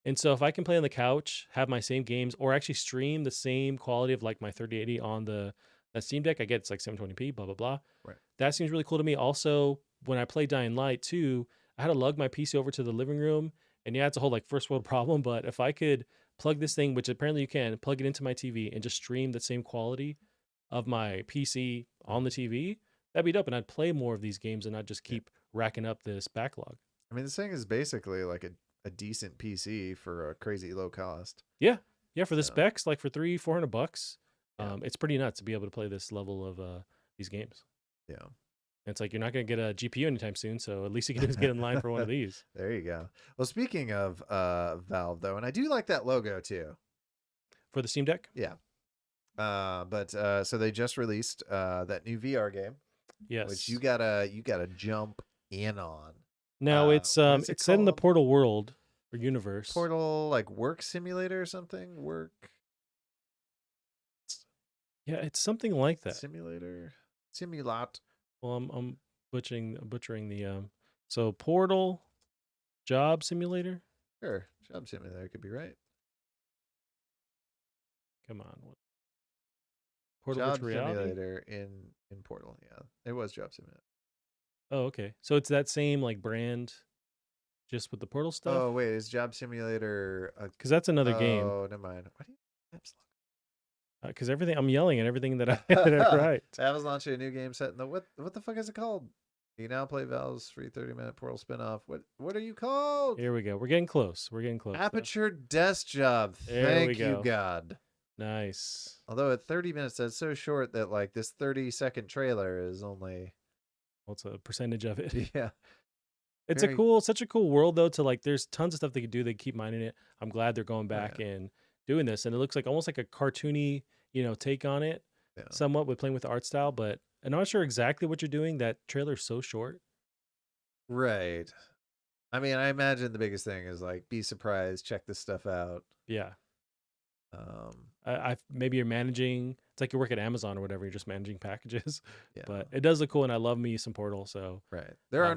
and so if I can play on the couch, have my same games, or actually stream the same quality of like my 3080 on that Steam Deck, I get it's like 720p, blah blah blah. Right. That seems really cool to me. Also, when I play Dying Light 2, I had to lug my PC over to the living room. And yeah, it's a whole like first world problem, but if I could plug this thing, which apparently you can, plug it into my TV and just stream the same quality of my PC on the TV, that'd be dope. And I'd play more of these games and not just keep racking up this backlog. I mean, this thing is basically like a decent PC for a crazy low cost. Yeah. Yeah, for the specs, like for $300-$400, Yeah. it's pretty nuts to be able to play this level of these games. Yeah. It's like you're not going to get a GPU anytime soon, so at least you can just get in line for one of these. There you go. Well, speaking of Valve, though, and I do like that logo too. For the Steam Deck? Yeah. But so they just released that new VR game. Yes. Which you gotta jump in on. Now it's set in the Portal world or universe. Portal, like Work Simulator or something? Work. Yeah, it's something like that. Simulat. Well, I'm butchering the so Portal Job Simulator. Sure, Job Simulator could be right. Come on, what? Portal Job Virtual Reality? Simulator in Portal. Yeah, it was Job Simulator. Oh, okay. So it's that same like brand, just with the Portal stuff. Oh wait, is Job Simulator? Because that's another game. Oh, never mind. Why do you apps because everything I'm yelling at everything that I right. Valve's launching a new game set in the what the fuck is it called? You now play Valve's free 30-minute Portal spinoff. What are you called? Here we go. We're getting close. Aperture Desk Job. Thank you, God. Nice. Although at 30 minutes, that's so short that like this 30-second trailer is only. What's a percentage of it? Yeah. It's such a cool world though. To like, there's tons of stuff they could do. They keep mining it. I'm glad they're going back and doing this, and it looks like almost like a cartoony, take on it, somewhat with playing with the art style. But I'm not sure exactly what you're doing. That trailer's so short. Right. I mean, I imagine the biggest thing is like be surprised, check this stuff out. Yeah. Maybe you're managing. It's like you work at Amazon or whatever. You're just managing packages. Yeah. But it does look cool, and I love me some Portal. So there are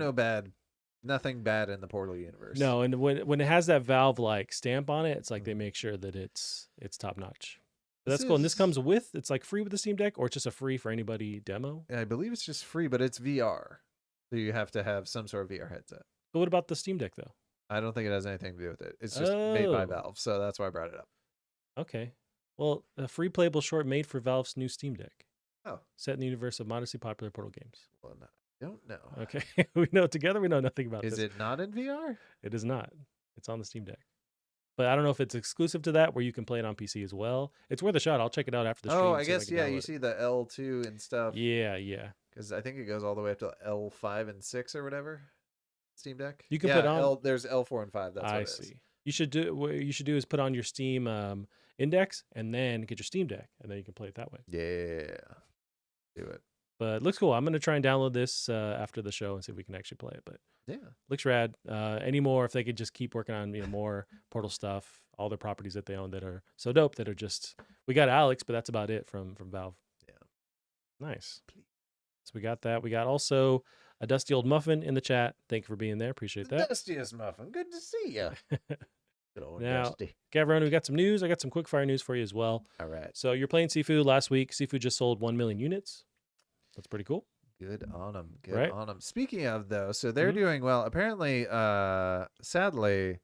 nothing bad in the Portal universe. No, and when it has that Valve like stamp on it, it's like they make sure that it's top notch. That's cool. And this comes with, it's like free with the Steam Deck, or it's just a free for anybody demo? I believe it's just free, but it's VR. So you have to have some sort of VR headset. But what about the Steam Deck though? I don't think it has anything to do with it. It's just made by Valve. So that's why I brought it up. Okay. Well, a free playable short made for Valve's new Steam Deck. Oh. Set in the universe of modestly popular Portal games. Well, no, I don't know. Okay. Together we know nothing about this. Is it not in VR? It is not. It's on the Steam Deck. but I don't know if it's exclusive to that where you can play it on PC as well. It's worth a shot. I'll check it out after the stream. Oh, I see if guess can yeah. You download it. see the L2 and stuff. Yeah. Because I think it goes all the way up to L5 and 6 or whatever. Steam Deck. You can put on. There's L4 and 5. That's what I it is. see. You should do what you should do is put on your Steam Index and then get your Steam Deck, and then you can play it that way. Yeah, do it. But it looks cool. I'm gonna try and download this after the show and see if we can actually play it. But Yeah, looks rad. Any more if they could just keep working on more Portal stuff, all their properties that they own that are so dope that are just we got Alex, but that's about it from Valve. Yeah, nice. So we got that. We got also a Dusty Old Muffin in the chat. Thank you for being there. Appreciate that. Dustiest Muffin. Good to see you. Good old Now, Dusty. Gavron, we got some news. I got some quickfire news for you as well. All right. So you're playing Sifu last week. Sifu just sold 1 million units. That's pretty cool. Good on them. Good Right? on them. Speaking of though, so they're doing well. Apparently, sadly,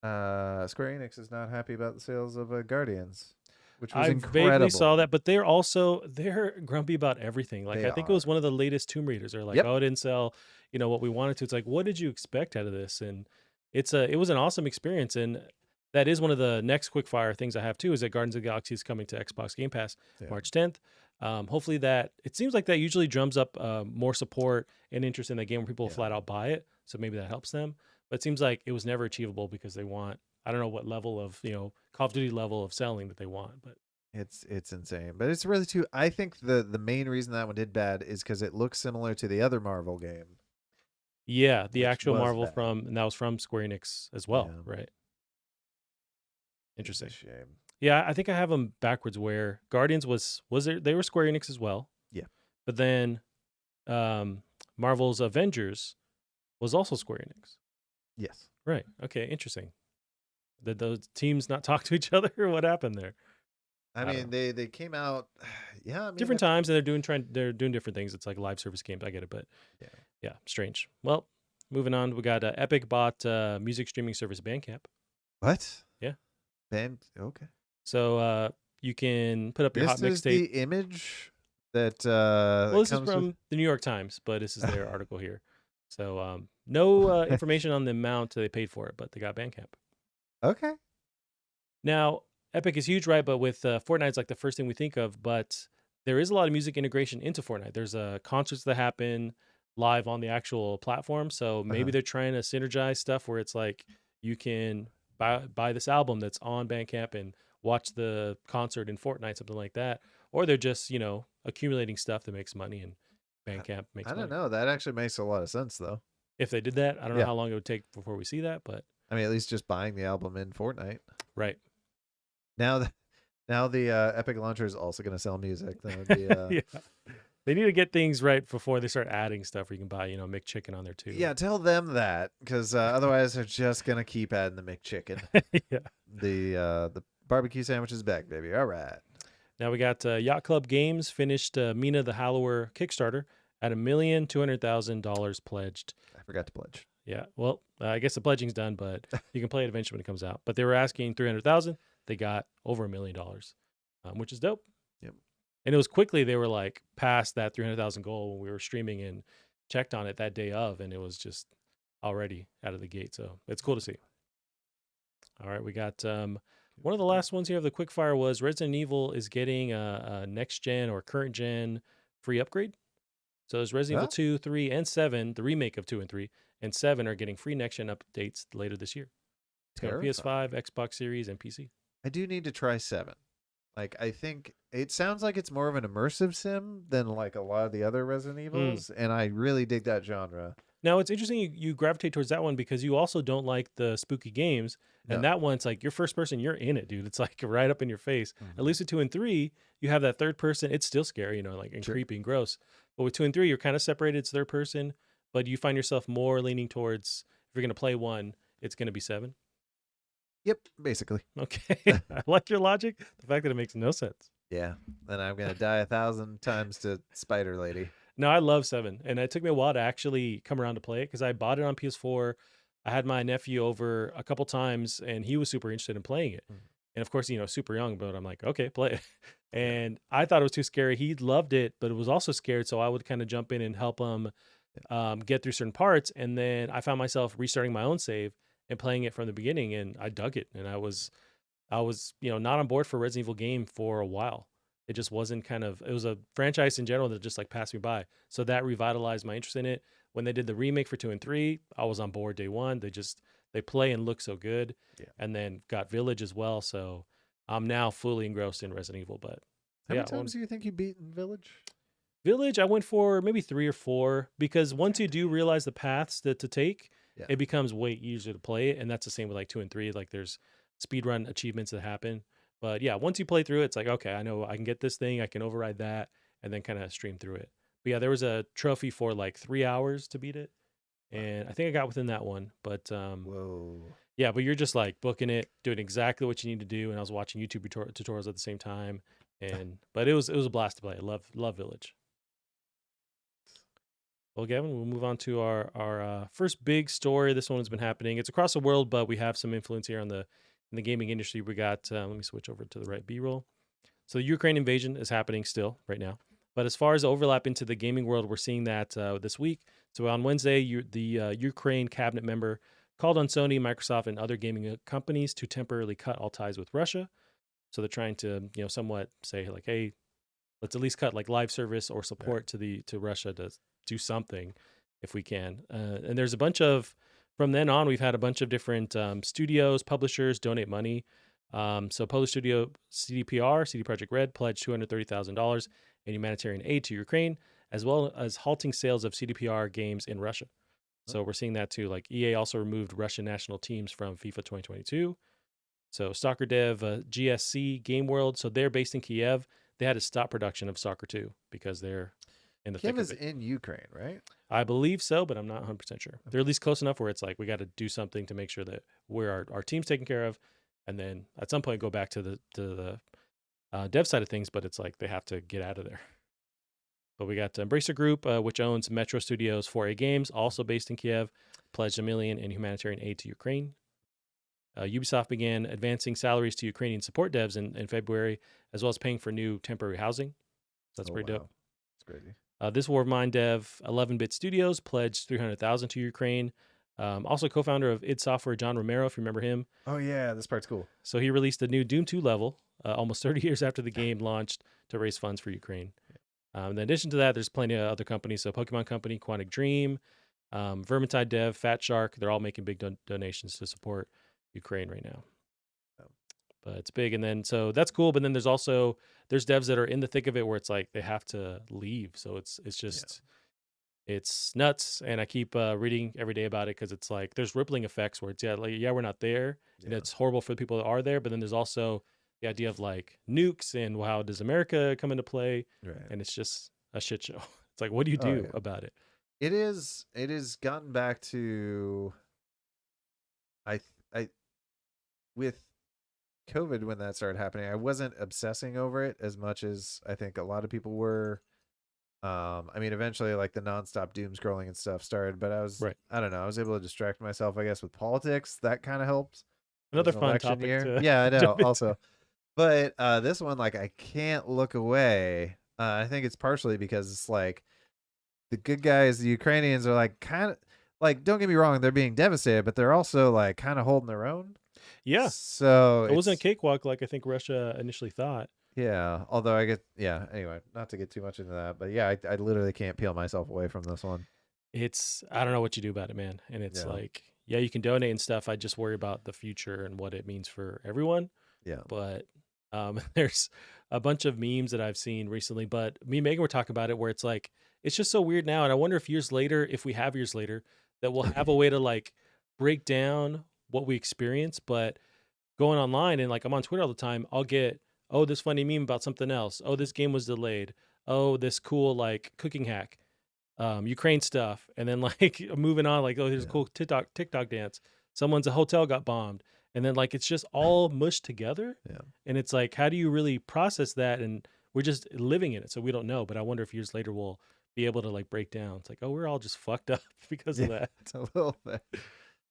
Square Enix is not happy about the sales of Guardians, which was I incredible. vaguely saw that, but they're grumpy about everything. Like They I think it was one of the latest Tomb Raiders. They're like, Yep. oh, it didn't sell, what we wanted to. It's like, what did you expect out of this? And it was an awesome experience. And that is one of the next quickfire things I have too, is that Guardians of the Galaxy is coming to Xbox Game Pass March 10th. Hopefully it seems like that usually drums up more support and interest in the game where people will flat out buy it. So maybe that helps them. But it seems like it was never achievable because they want, I don't know what level of, Call of Duty level of selling that they want, but It's insane, but it's really too. I think the main reason that one did bad is because it looks similar to the other Marvel game. yeah, the Which actual was Marvel bad. and that was from Square Enix as well, Yeah. right? It's Interesting. a shame. Yeah, I think I have them backwards where Guardians was there, they were Square Enix as well. Yeah. But then Marvel's Avengers was also Square Enix. Yes. Right. Okay, interesting. Did those teams not talk to each other or what happened there? I don't mean, they came out. Yeah, I mean, Different times and they're doing different things. It's like live service games. I get it, but yeah, strange. Well, moving on, we got Epic bought music streaming service Bandcamp. What? Yeah. Okay. So you can put up your hot This is mixtape. the image that. Well, this is comes from with... the New York Times, but this is their article here. So no information on the amount they paid for it, but they got Bandcamp. Okay. Now, Epic is huge, right? But with Fortnite, it's like the first thing we think of. But there is a lot of music integration into Fortnite. There's concerts that happen live on the actual platform. So maybe they're trying to synergize stuff where it's like you can buy this album that's on Bandcamp and watch the concert in Fortnite, something like that. Or they're just, accumulating stuff that makes money and Bandcamp makes money. I don't know. That actually makes a lot of sense, though. If they did that, I don't know how long it would take before we see that, but I mean, at least just buying the album in Fortnite. right. Now the Epic launcher is also going to sell music. That would be, yeah. They need to get things right before they start adding stuff where you can buy, McChicken on there too. Yeah, tell them that, because otherwise they're just going to keep adding the McChicken. yeah. The barbecue sandwich is back, baby. All right. Now we got Yacht Club Games finished Mina the Hallower Kickstarter at $1,200,000 pledged. I forgot to pledge. Yeah. Well, I guess the pledging's done, but you can play it eventually when it comes out. But they were asking $300,000. They got over $1 million, which is dope. Yep. And it was quickly, they were like past that 300,000 goal when we were streaming and checked on it that day of, and it was just already out of the gate. So it's cool to see. All right. We got one of the last ones here of the quickfire was Resident Evil is getting a next gen or current gen free upgrade. So there's Resident Evil 2, 3, and 7, the remake of 2 and 3, and 7 are getting free next gen updates later this year. It's got PS5, Xbox Series, and PC. I do need to try 7. Like, I think it sounds like it's more of an immersive sim than like a lot of the other Resident Evils, and I really dig that genre. Now, it's interesting you gravitate towards that one because you also don't like the spooky games, and that one's like your first person, you're in it, dude. It's like right up in your face. At least with 2 and 3, you have that third person. It's still scary, and creepy and gross. But with 2 and 3, you're kind of separated. It's third person, but you find yourself more leaning towards, if you're going to play 1, it's going to be 7. Yep, basically. Okay. I like your logic. The fact that it makes no sense. Yeah. Then I'm going to die 1,000 times to Spider Lady. No, I love 7. And it took me a while to actually come around to play it because I bought it on PS4. I had my nephew over a couple times and he was super interested in playing it. And of course, super young, but I'm like, okay, play it. And I thought it was too scary. He loved it, but it was also scared. So I would kind of jump in and help him get through certain parts. And then I found myself restarting my own save and playing it from the beginning, and I dug it. And I was not on board for a Resident Evil game for a while. It just wasn't it was a franchise in general that just like passed me by. So that revitalized my interest in it. When they did the remake for 2 and 3, I was on board day one. They play and look so good. Yeah. And then got Village as well. So I'm now fully engrossed in Resident Evil. But how many times do you think you beat in Village? Village, I went for maybe 3 or 4, because once you do realize the paths to take, it becomes way easier to play it. And that's the same with like 2 and 3. Like there's speedrun achievements that happen. But yeah, once you play through it, it's like, okay, I know I can get this thing, I can override that, and then kind of stream through it. But yeah, there was a trophy for like 3 hours to beat it. And I think I got within that one. But whoa. Yeah, but you're just like booking it, doing exactly what you need to do. And I was watching YouTube tutorials at the same time. But it was a blast to play. I love Village. Well, Gavin, we'll move on to our first big story. This one has been happening. It's across the world, but we have some influence here in the gaming industry. We got, let me switch over to the right B-roll. So the Ukraine invasion is happening still right now. But as far as overlap into the gaming world, we're seeing that this week. So on Wednesday, the Ukraine cabinet member called on Sony, Microsoft, and other gaming companies to temporarily cut all ties with Russia. So they're trying to, somewhat say like, hey, let's at least cut like live service or support to Russia to do something if we can. And there's a bunch of, from then on, we've had a bunch of different studios, publishers donate money. So Polish studio CDPR, CD Projekt Red, pledged $230,000 in humanitarian aid to Ukraine, as well as halting sales of CDPR games in Russia. So we're seeing that too. Like EA also removed Russian national teams from FIFA 2022. So soccer dev GSC Game World, so they're based in Kiev. They had to stop production of Soccer 2 because they're in the Kiev thick is of it. in Ukraine, right? I believe so, but I'm not 100% sure. They're at least close enough where it's like we got to do something to make sure that our team's taken care of, and then at some point go back to the dev side of things. But it's like they have to get out of there. But we got Embracer Group, which owns Metro Studios 4A Games, also based in Kiev, pledged $1 million in humanitarian aid to Ukraine. Ubisoft began advancing salaries to Ukrainian support devs in February, as well as paying for new temporary housing. So that's pretty dope. That's crazy. This War of Mine dev, 11-Bit Studios, pledged $300,000 to Ukraine. Also co-founder of id Software, John Romero, if you remember him. Oh yeah, this part's cool. So he released a new Doom 2 level, almost 30 years after the game launched, to raise funds for Ukraine. In addition to that, there's plenty of other companies. So Pokemon Company, Quantic Dream, Vermintide Dev, Fat Shark, they're all making big donations to support Ukraine right now. But it's big. And then, so that's cool. But then there's devs that are in the thick of it where it's like they have to leave. So it's just, it's nuts. And I keep reading every day about it because it's like there's rippling effects where it's, we're not there. And it's horrible for the people that are there. But then there's also the idea of like nukes and how does America come into play? Right. And it's just a shit show. It's like, what do you do about it? It is gotten back to, with COVID, when that started happening, I wasn't obsessing over it as much as I think a lot of people were. I mean, eventually like the nonstop doom scrolling and stuff started, but I don't know, I was able to distract myself, I guess, with politics. That kind of helped. Another fun topic year. Yeah, I know. Also, but this one, like, I can't look away. I think it's partially because it's like the good guys, the Ukrainians, are like kind of like, don't get me wrong, they're being devastated, but they're also like kind of holding their own. Yeah. So it wasn't a cakewalk like I think Russia initially thought. Yeah. Although anyway, not to get too much into that, but yeah, I literally can't peel myself away from this one. I don't know what you do about it, man. And it's like, you can donate and stuff. I just worry about the future and what it means for everyone. Yeah. But there's a bunch of memes that I've seen recently, but me and Megan were talking about it where it's like, it's just so weird now. And I wonder if if we have years later, that we'll have a way to like break down what we experience. But going online and like I'm on Twitter all the time, I'll get, oh, this funny meme about something else. Oh, this game was delayed. Oh, this cool like cooking hack, Ukraine stuff. And then like moving on, like, oh, here's a cool TikTok dance. Someone's a hotel got bombed. And then like it's just all mushed together. Yeah. And it's like, how do you really process that? And we're just living in it, so we don't know. But I wonder if years later we'll be able to like break down. It's like, oh, we're all just fucked up because of that. It's a little bit.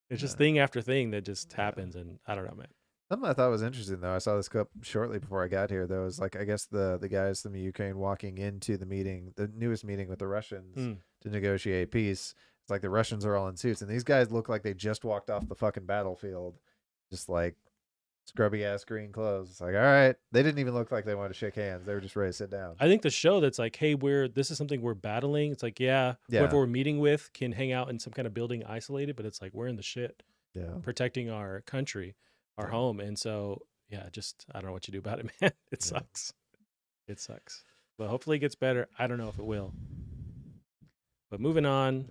It's just thing after thing that just happens, and I don't know, man. Something I thought was interesting, though, I saw this clip shortly before I got here. There was like, I guess the guys from the Ukraine walking into the meeting, the newest meeting with the Russians to negotiate peace. It's like the Russians are all in suits, and these guys look like they just walked off the fucking battlefield, just like scrubby ass green clothes. It's like, all right, they didn't even look like they wanted to shake hands. They were just ready to sit down. I think the show that's like, hey, this is something we're battling. It's like, yeah, whoever we're meeting with can hang out in some kind of building isolated, but it's like we're in the shit, protecting our country, our home, and so yeah, just I don't know what you do about it, man. It sucks. It sucks, but hopefully it gets better. I don't know if it will. But moving on,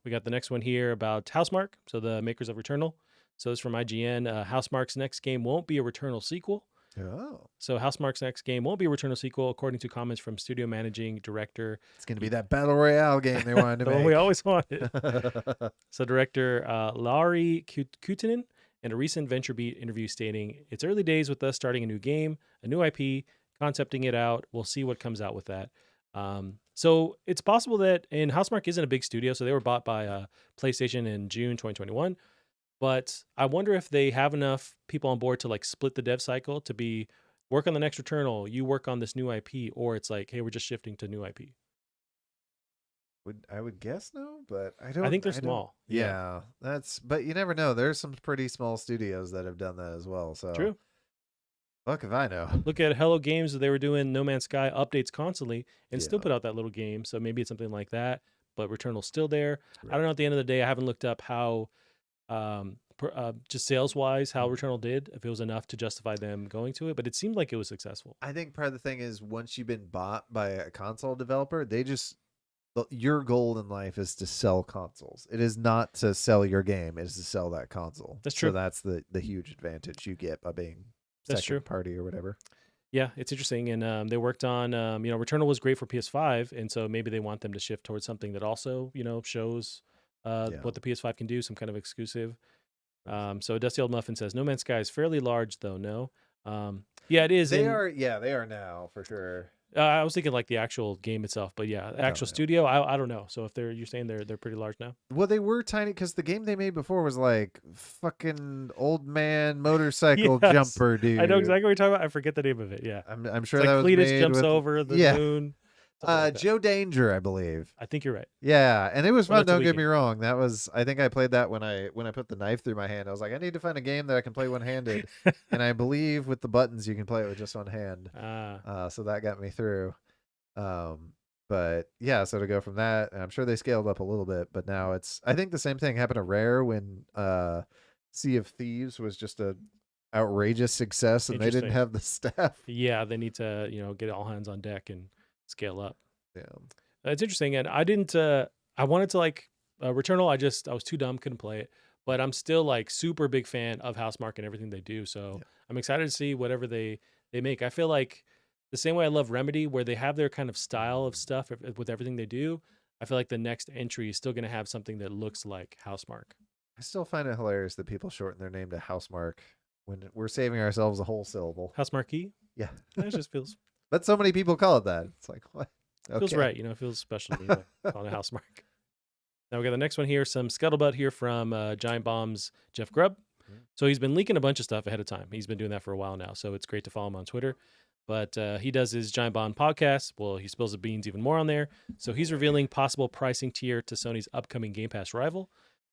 we got the next one here about Housemarque, so the makers of Returnal. So it's from IGN. Housemarque's next game won't be a Returnal sequel. Oh. So Housemarque's next game won't be a Returnal sequel, according to comments from studio managing director. It's going to be that Battle Royale game they wanted to the make. one we always wanted. So director Lauri Kutunen in a recent VentureBeat interview stating, it's early days with us starting a new game, a new IP, concepting it out. We'll see what comes out with that. So it's possible that, and Housemarque isn't a big studio, so they were bought by PlayStation in June 2021. But I wonder if they have enough people on board to like split the dev cycle to work on the next Returnal, you work on this new IP, or it's like, hey, we're just shifting to new IP. I would guess no, but I think they're small. Yeah, but you never know. There's some pretty small studios that have done that as well. So true. Fuck if I know. Look at Hello Games. They were doing No Man's Sky updates constantly and still put out that little game. So maybe it's something like that, but Returnal's still there. Right. I don't know. At the end of the day, I haven't looked up how, just sales wise, how Returnal did, if it was enough to justify them going to it, but it seemed like it was successful. I think part of the thing is once you've been bought by a console developer, your goal in life is to sell consoles. It is not to sell your game. It is to sell that console. That's true. So that's the huge advantage you get by being that's true. Party or whatever. Yeah, it's interesting. And they worked on, Returnal was great for PS5. And so maybe they want them to shift towards something that also, shows what the PS5 can do, some kind of exclusive. So Dusty Old Muffin says, No Man's Sky is fairly large, though, no? Yeah, it is. They are now, for sure. I was thinking like the actual game itself, but yeah, actual studio, I don't know. So if you're saying they're pretty large now? Well, they were tiny because the game they made before was like fucking old man motorcycle jumper dude. I know exactly what you're talking about. I forget the name of it. Yeah, I'm sure it's that like was Cletus made jumps with, over the moon. Like Joe Danger, I believe. I think you're right. Yeah, and it was fun. Don't get me wrong. That was. I think I played that when I put the knife through my hand. I was like, I need to find a game that I can play one handed, and I believe with the buttons you can play it with just one hand. So that got me through. But yeah, so to go from that, and I'm sure they scaled up a little bit, but now I think the same thing happened to Rare when Sea of Thieves was just a outrageous success and they didn't have the staff. Yeah, they need to, get all hands on deck and scale up. Yeah. It's interesting. And I didn't, I wanted to like Returnal. I was too dumb, couldn't play it, but I'm still like super big fan of Housemarque and everything they do. So I'm excited to see whatever they make. I feel like the same way I love Remedy, where they have their kind of style of stuff with everything they do, I feel like the next entry is still going to have something that looks like Housemarque. I still find it hilarious that people shorten their name to Housemarque when we're saving ourselves a whole syllable. Housemarque? Yeah. It just feels... But so many people call it that. It's like, what? Okay. Feels right. It feels special to me to call it a Housemarque. Now we got the next one here, some scuttlebutt here from Giant Bomb's Jeff Grubb. So he's been leaking a bunch of stuff ahead of time. He's been doing that for a while now, so it's great to follow him on Twitter. But he does his Giant Bomb podcast. Well, he spills the beans even more on there. So he's revealing possible pricing tier to Sony's upcoming Game Pass rival.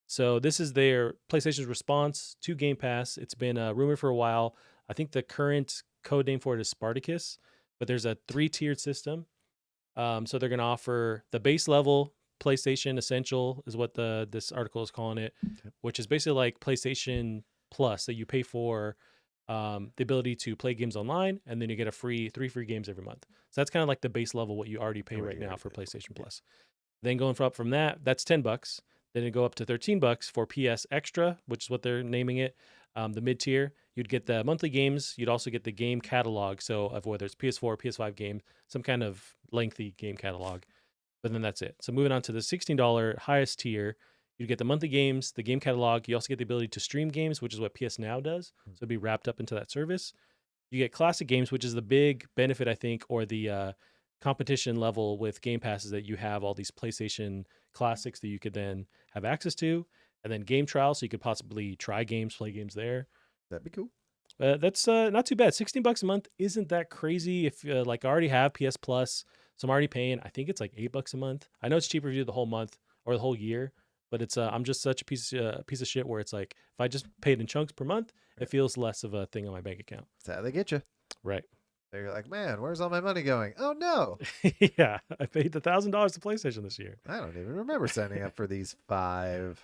So this is their PlayStation's response to Game Pass. It's been rumored for a while. I think the current code name for it is Spartacus, but there's a 3-tiered system. So they're going to offer the base level PlayStation Essential is what this article is calling it, which is basically like PlayStation Plus that you pay for the ability to play games online, and then you get three free games every month. So that's kind of like the base level what you already pay right now for PlayStation Plus. Then going up from that, that's $10. Then it go up to $13 for PS Extra, which is what they're naming it. The mid tier, you'd get the monthly games. You'd also get the game catalog. So of whether it's PS4, PS5 game, some kind of lengthy game catalog. But then that's it. So moving on to the $16 highest tier, you get the monthly games, the game catalog. You also get the ability to stream games, which is what PS Now does. So it'd be wrapped up into that service. You get classic games, which is the big benefit, I think, or the competition level with Game Pass is that you have all these PlayStation classics that you could then have access to. And then game trials, so you could possibly try games, play games there. That'd be cool. That's not too bad. $16 a month isn't that crazy. If I already have PS Plus, so I'm already paying. I think it's like $8 a month. I know it's cheaper if you do the whole month or the whole year. But it's I'm just such a piece of shit where it's like if I just paid in chunks per month, it feels less of a thing on my bank account. That's how they get you. Right. They're like, man, where's all my money going? Oh no, Yeah, I paid the $1,000 to PlayStation this year. I don't even remember signing up for these 5.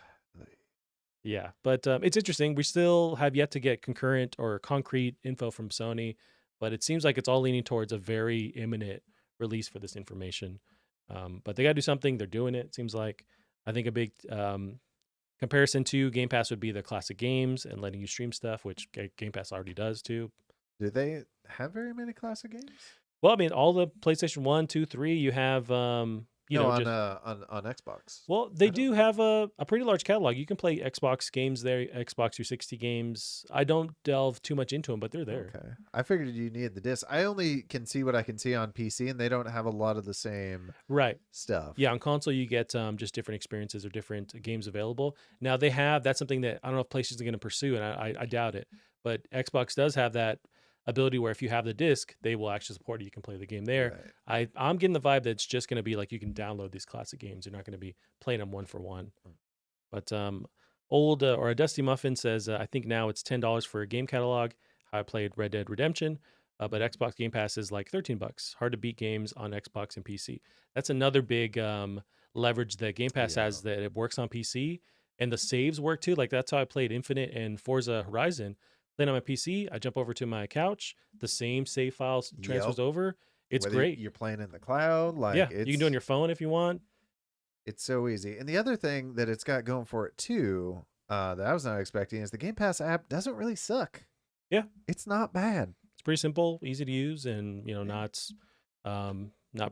Yeah, but it's interesting. We still have yet to get concurrent or concrete info from Sony, but it seems like it's all leaning towards a very imminent release for this information. But they got to do something. They're doing it. It seems like. I think a big comparison to Game Pass would be the classic games and letting you stream stuff, which Game Pass already does too. Do they have very many classic games? Well, I mean, all the PlayStation 1, 2, 3, you have, on Xbox. Well, they do have a pretty large catalog. You can play Xbox games there, Xbox 360 games. I don't delve too much into them, but they're there. Okay. I figured you needed the disc. I only can see what I can see on PC, and they don't have a lot of the same stuff. Yeah, on console, you get just different experiences or different games available. Now, they have, that's something that I don't know if PlayStation's going to pursue, and I doubt it. But Xbox does have that ability where if you have the disc, they will actually support it. You can play the game there. Right. I'm getting the vibe that it's just going to be like you can download these classic games. You're not going to be playing them one for one. But a Dusty Muffin says, I think now it's $10 for a game catalog. I played Red Dead Redemption, but Xbox Game Pass is like $13. Hard to beat games on Xbox and PC. That's another big leverage that Game Pass has, that it works on PC and the saves work too. Like that's how I played Infinite and Forza Horizon. Playing on my PC, I jump over to my couch, the same save files transfers over. It's Whether great. You're playing in the cloud. Like, yeah, you can do it on your phone if you want. It's so easy. And the other thing that it's got going for it too, that I was not expecting, is the Game Pass app doesn't really suck. Yeah. It's not bad. It's pretty simple, easy to use, and not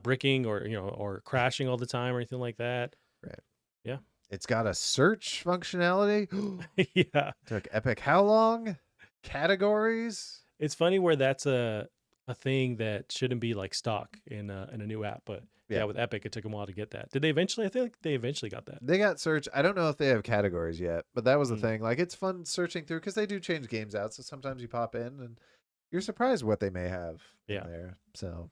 bricking or crashing all the time or anything like that. Right. Yeah. It's got a search functionality. Yeah. Took Epic how long? Categories. It's funny where that's a thing that shouldn't be like stock in a new app, but yeah, with Epic it took them a while to get that. Did they eventually? I think they eventually got that. They got search. I don't know if they have categories yet, but that was the thing. Like, it's fun searching through because they do change games out, so sometimes you pop in and you're surprised what they may have in there. So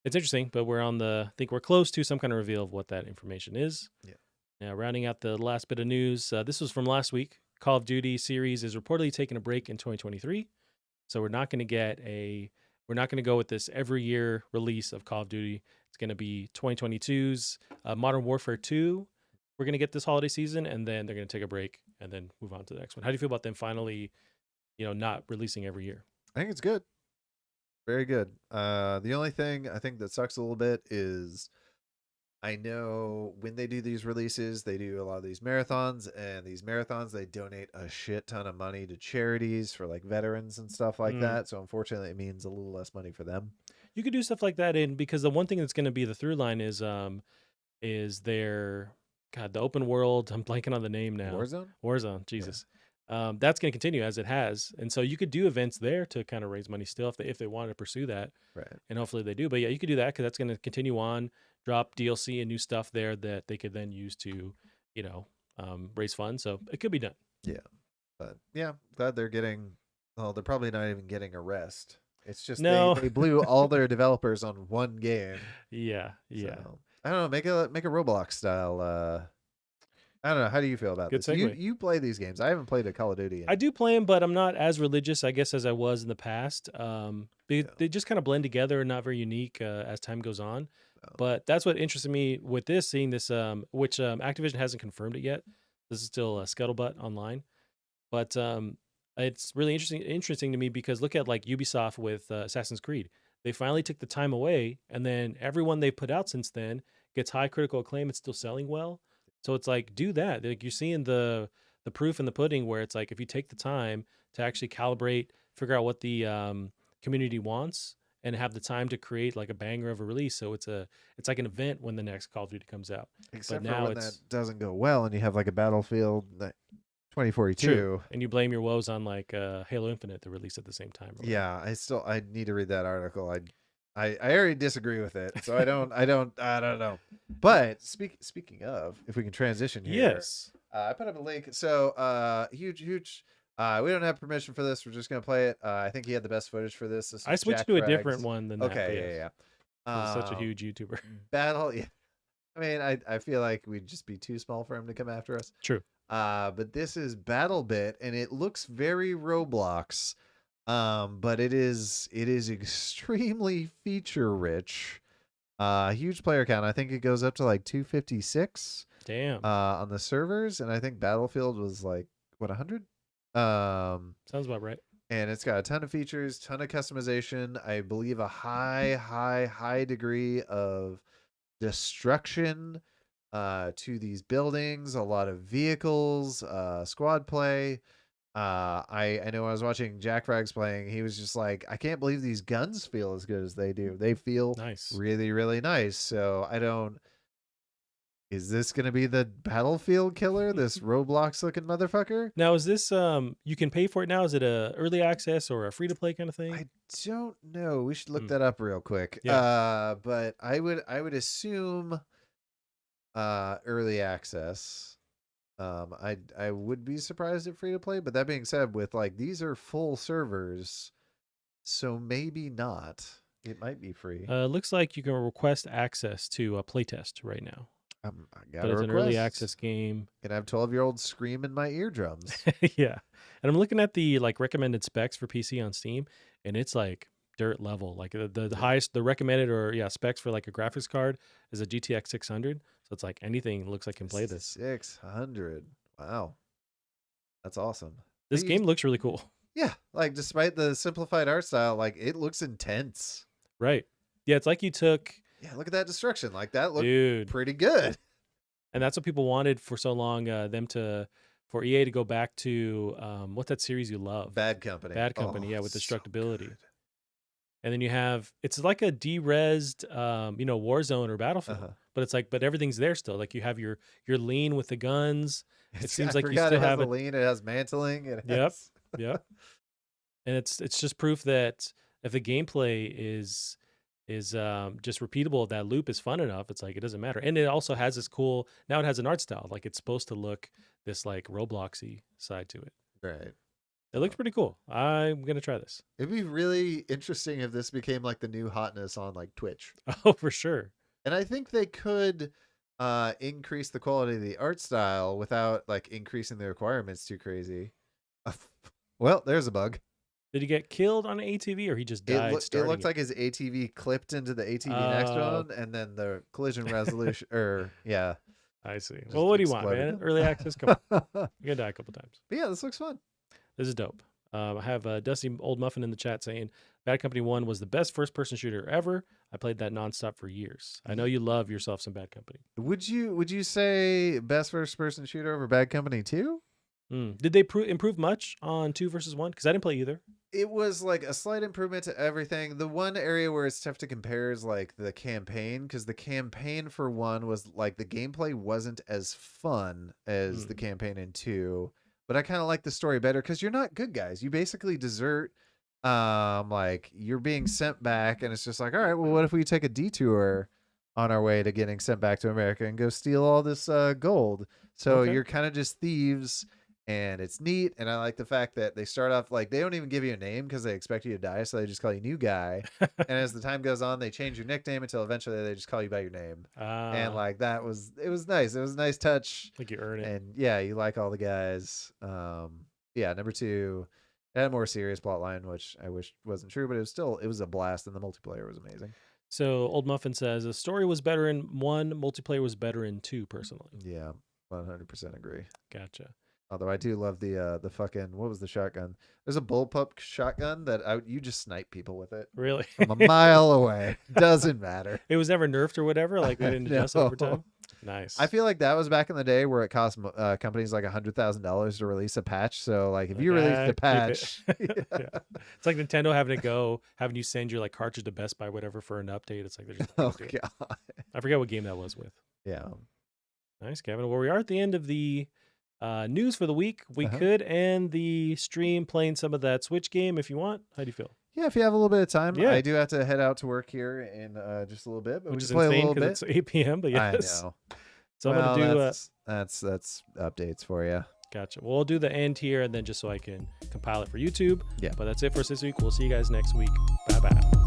it's interesting, but I think we're close to some kind of reveal of what that information is. Yeah. Now, rounding out the last bit of news, this was from last week. Call of Duty series is reportedly taking a break in 2023. So we're not going to go with this every year release of Call of Duty. It's going to be 2022's Modern Warfare 2. We're going to get this holiday season, and then they're going to take a break and then move on to the next one. How do you feel about them finally, not releasing every year? I think it's good. Very good. The only thing I think that sucks a little bit is I know when they do these releases, they do a lot of these marathons, and these marathons, they donate a shit ton of money to charities for like veterans and stuff like that. So unfortunately, it means a little less money for them. You could do stuff like that because the one thing that's going to be the through line is their the open world. I'm blanking on the name now. Warzone. Jesus. Yeah. That's going to continue as it has, and so you could do events there to kind of raise money still if they wanted to pursue that, right? And hopefully they do. But yeah, you could do that because that's going to continue on. Drop DLC and new stuff there that they could then use to, raise funds. So it could be done. Yeah, but yeah, glad they're getting. Well, they're probably not even getting a rest. It's just they blew all their developers on one game. Yeah. So, I don't know. Make a Roblox style. I don't know. How do you feel about this? You play these games. I haven't played a Call of Duty. I do play them, but I'm not as religious, I guess, as I was in the past. They just kind of blend together and not very unique as time goes on. Oh. But that's what interested me with seeing this, which Activision hasn't confirmed it yet. This is still a scuttlebutt online. But it's really interesting to me because look at like Ubisoft with Assassin's Creed. They finally took the time away, and then everyone they put out since then gets high critical acclaim. It's still selling well. So it's like, do that. Like you're seeing the proof in the pudding where it's like if you take the time to actually calibrate, figure out what the community wants, and have the time to create like a banger of a release. So it's like an event when the next Call of Duty comes out. Except for when that doesn't go well and you have like a Battlefield 2042. True. And you blame your woes on like Halo Infinite that released at the same time. Yeah, I need to read that article. I already disagree with it, so I don't know. But speaking of, if we can transition here. Yes. I put up a link. So huge. We don't have permission for this. We're just gonna play it. I think he had the best footage for this. I switched to a different one than that. Okay, yeah. He's such a huge YouTuber. Battle. Yeah. I mean, I feel like we'd just be too small for him to come after us. True. But this is BattleBit, and it looks very Roblox. But it is extremely feature rich. Huge player count. I think it goes up to like 256. Damn. On the servers, and I think Battlefield was like what 100. Sounds about right. And it's got a ton of features, ton of customization. I believe a high degree of destruction to these buildings. A lot of vehicles, squad play. I know I was watching Jack Frags playing. He was just like, I can't believe these guns feel as good as they do. They feel nice, really nice. So I don't. Is this going to be the Battlefield killer? This Roblox looking motherfucker? Now, is this you can pay for it now? Is it a early access or a free to play kind of thing? I don't know. We should look that up real quick. Yeah. But I would assume early access. I would be surprised at free to play, but that being said, with like these are full servers, so maybe not. It might be free. Looks like you can request access to a playtest right now. I got but it's an early access game. Can have 12-year-olds scream in my eardrums. Yeah, and I'm looking at the like recommended specs for PC on Steam, and it's like dirt level. Like the highest, the recommended specs for like a graphics card is a GTX 600. So it's like anything looks like can play this. 600. Wow, that's awesome. This game looks really cool. Yeah, like despite the simplified art style, like it looks intense. Right. Yeah, it's like you took. Yeah, look at that destruction. Like that looked pretty good. And that's what people wanted for so long. For EA to go back to what's that series you love? Bad Company. Bad Company, with destructibility. So and then you have it's like a de-resed Warzone or Battlefield. But it's like everything's there still. Like you have your lean with the guns. It seems like you still have a lean, it has mantling. Yep. And it's just proof that if the gameplay is just repeatable, that loop is fun enough, it's like it doesn't matter. And it also has this cool, now it has an art style, like it's supposed to look this like Robloxy side to it. Right. It looks pretty cool. I'm gonna try this. It'd be really interesting if this became like the new hotness on like Twitch. Oh, for sure. And I think they could increase the quality of the art style without like increasing the requirements too crazy. Well, there's a bug. Did he get killed on an ATV or he just died? It looked like his ATV clipped into the ATV next to him, and then the collision resolution, I see. Well, what do you want, man? Early access? Come on. You're going to die a couple times. But yeah, this looks fun. This is dope. I have Dusty Old Muffin in the chat saying, Bad Company 1 was the best first-person shooter ever. I played that nonstop for years. I know you love yourself some Bad Company. Would you say best first-person shooter over Bad Company 2? Did they improve much on 2 versus 1? Because I didn't play either. It was like a slight improvement to everything. The one area where it's tough to compare is like the campaign, because the campaign for 1 was like the gameplay wasn't as fun as the campaign in 2. But I kind of like the story better because you're not good guys. You basically desert. Like you're being sent back, and it's just like, all right, well, what if we take a detour on our way to getting sent back to America and go steal all this gold? So you're kind of just thieves. And it's neat, and I like the fact that they start off like they don't even give you a name because they expect you to die, so they just call you New Guy. And as the time goes on, they change your nickname until eventually they just call you by your name. And like it was nice. It was a nice touch. Like you earn it. And yeah, you like all the guys. Number 2, it had a more serious plot line, which I wish wasn't true, but it was a blast, and the multiplayer was amazing. So Old Muffin says the story was better in 1, multiplayer was better in 2, personally. Yeah, 100% agree. Gotcha. Although I do love the fucking, what was the shotgun? There's a bullpup shotgun that you just snipe people with it. Really? From a mile away. Doesn't matter. It was never nerfed or whatever? Like they didn't adjust over time? Nice. I feel like that was back in the day where it cost companies like $100,000 to release a patch. So like if you released a patch. Yeah. It's like Nintendo having you send your like cartridge to Best Buy, whatever, for an update. It's like they're just God. I forget what game that was with. Yeah. Nice, Kevin. Well, we are at the end of the news for the week. We could end the stream playing some of that Switch game if you want. How do you feel? Yeah, if you have a little bit of time. Yeah. I do have to head out to work here in just a little bit, but Which we is just play a insane little bit. It's 8 p.m. But yes, I know. So I'm gonna do that's updates for you. Gotcha. Well, we'll do the end here, and then just so I can compile it for YouTube. Yeah. But that's it for us this week. We'll see you guys next week. Bye bye.